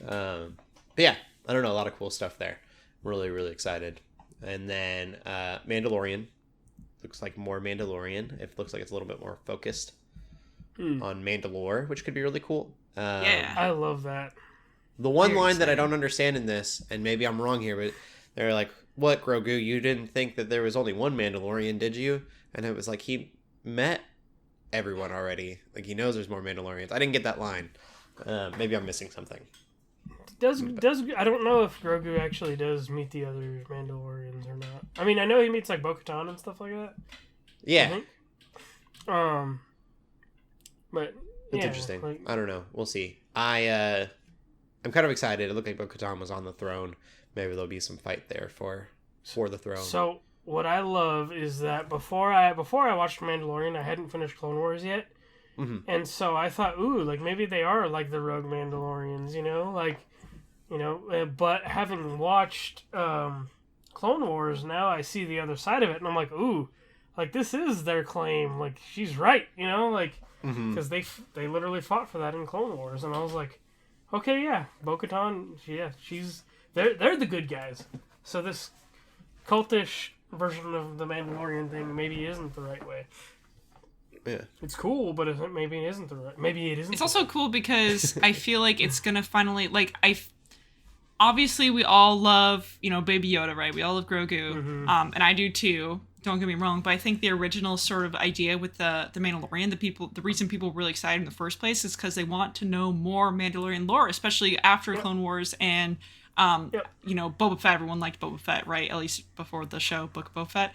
But yeah, I don't know. A lot of cool stuff there. Really, really excited. And then Mandalorian. Looks like more Mandalorian. It looks like it's a little bit more focused on Mandalore, which could be really cool. Yeah. I love that. The one line that I don't understand in this, and maybe I'm wrong here, but they're like, what, Grogu? You didn't think that there was only one Mandalorian, did you? And it was like, he met everyone already. Like, he knows there's more Mandalorians. I didn't get that line. Maybe I'm missing something. I don't know if Grogu actually does meet the other Mandalorians or not. I mean, I know he meets like Bo-Katan and stuff like that. Yeah. But it's interesting. Like, I don't know. We'll see. I'm kind of excited. It looked like Bo-Katan was on the throne. Maybe there'll be some fight there for the throne. So what I love is that before I watched Mandalorian, I hadn't finished Clone Wars yet. And so I thought, ooh, like maybe they are like the rogue Mandalorians, but having watched Clone Wars, now I see the other side of it, and I'm like, ooh, like this is their claim, like she's right, because they literally fought for that in Clone Wars, and I was like, okay, yeah, Bo-Katan, they're the good guys, so this cultish version of the Mandalorian thing maybe isn't the right way. Yeah. It's cool, but maybe it isn't the right. Maybe it isn't. It's also cool because I feel like it's gonna finally obviously we all love Baby Yoda, right? We all love Grogu, and I do too. Don't get me wrong, but I think the original sort of idea with the Mandalorian, the reason people were really excited in the first place is because they want to know more Mandalorian lore, especially after Clone Wars and Boba Fett. Everyone liked Boba Fett, right? At least before the show, Book of Boba Fett.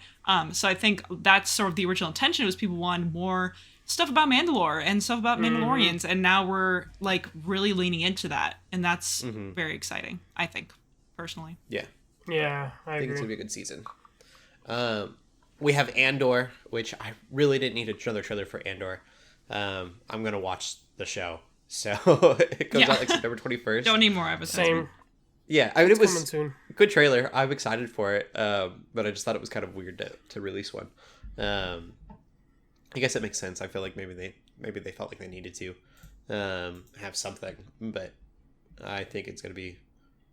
So I think that's sort of the original intention, was people wanted more stuff about Mandalore and stuff about Mandalorians, and now we're like really leaning into that, and that's very exciting, I think, personally. Yeah, I think it's gonna be a good season. We have Andor, which I really didn't need another trailer for Andor. I'm gonna watch the show, so it comes out like September 21st. Don't need more episodes. Same. Yeah, I mean, it was soon. A good trailer. I'm excited for it, but I just thought it was kind of weird to release one. I guess it makes sense. I feel like maybe they felt like they needed to have something, but I think it's gonna be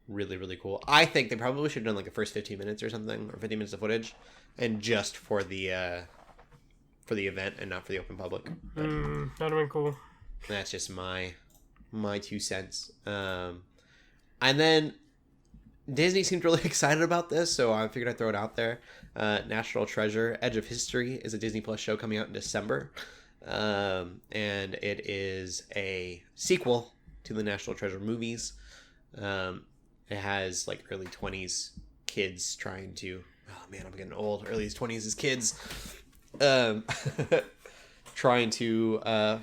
really, really cool. I think they probably should have done like the first 15 minutes or something, or 50 minutes of footage, and just for the event and not for the open public. That'd have been cool. That's just my 2 cents. And then Disney seemed really excited about this, so I figured I'd throw it out there. National Treasure: Edge of History is a Disney Plus show coming out in December, and it is a sequel to the National Treasure movies. It has like early 20s kids trying to, oh man, I'm getting old. Early 20s is kids trying to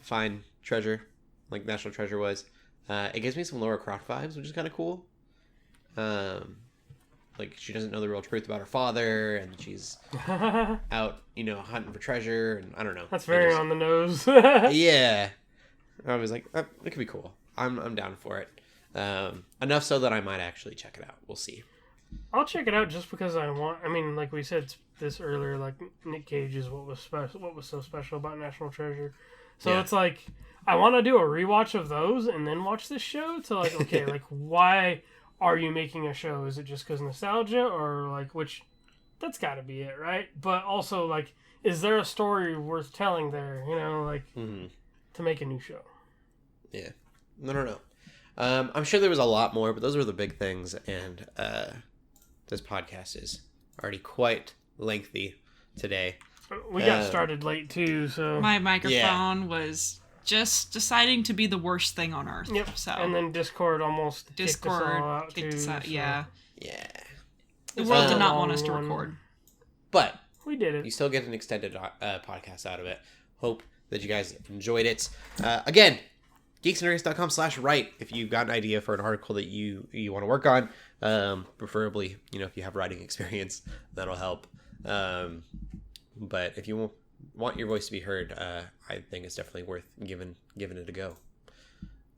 find treasure, like National Treasure was. It gives me some Lara Croft vibes, which is kind of cool. Like she doesn't know the real truth about her father, and she's out, hunting for treasure, and I don't know. That's very on the nose. Yeah, I was like, it could be cool. I'm down for it. Enough so that I might actually check it out. We'll see. I'll check it out just because I want. I mean, like we said this earlier, like Nick Cage is what was special. What was so special about National Treasure? So it's like I want to do a rewatch of those and then watch this show to like, okay, like why are you making a show? Is it just because nostalgia, or like which? That's got to be it, right? But also, like, is there a story worth telling there? To make a new show. Yeah, I don't know. I'm sure there was a lot more, but those were the big things, and this podcast is already quite lengthy today. We got started late too, so my microphone was just deciding to be the worst thing on earth. Yep. So and then Discord kicked us all out too. So. Yeah. The It's world did a not long want us to one. record, but we did it. You still get an extended podcast out of it. Hope that you guys enjoyed it. Again, geeksundergrace.com/write if you've got an idea for an article that you want to work on. Preferably, if you have writing experience, that'll help. But if you want your voice to be heard, I think it's definitely worth giving it a go.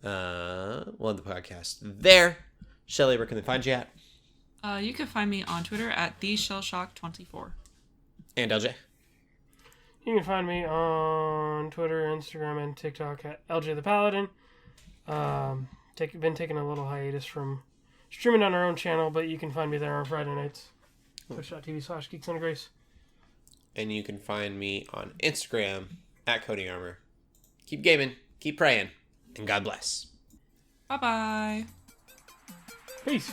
We'll end the podcast there. Shelley, where can they find you at? You can find me on Twitter at TheShellshock24. And LJ? You can find me on Twitter, Instagram, and TikTok at LJ the Paladin. Been taking a little hiatus from streaming on our own channel, but you can find me there on Friday nights. Twitch.tv/Geeks Under Grace. And you can find me on Instagram at Cody Armour. Keep gaming, keep praying, and God bless. Bye-bye. Peace.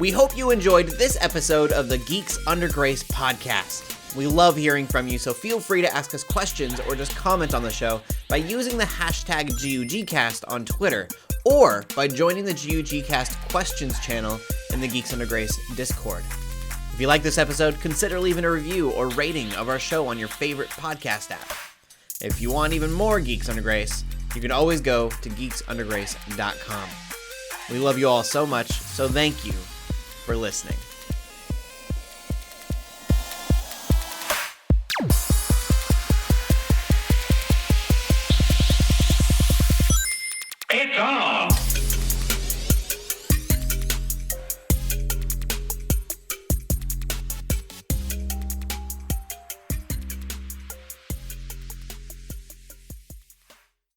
We hope you enjoyed this episode of the Geeks Under Grace podcast. We love hearing from you, so feel free to ask us questions or just comment on the show by using the hashtag GUGcast on Twitter, or by joining the GUGcast questions channel in the Geeks Under Grace Discord. If you like this episode, consider leaving a review or rating of our show on your favorite podcast app. If you want even more Geeks Under Grace, you can always go to geeksundergrace.com. We love you all so much, so thank you for listening.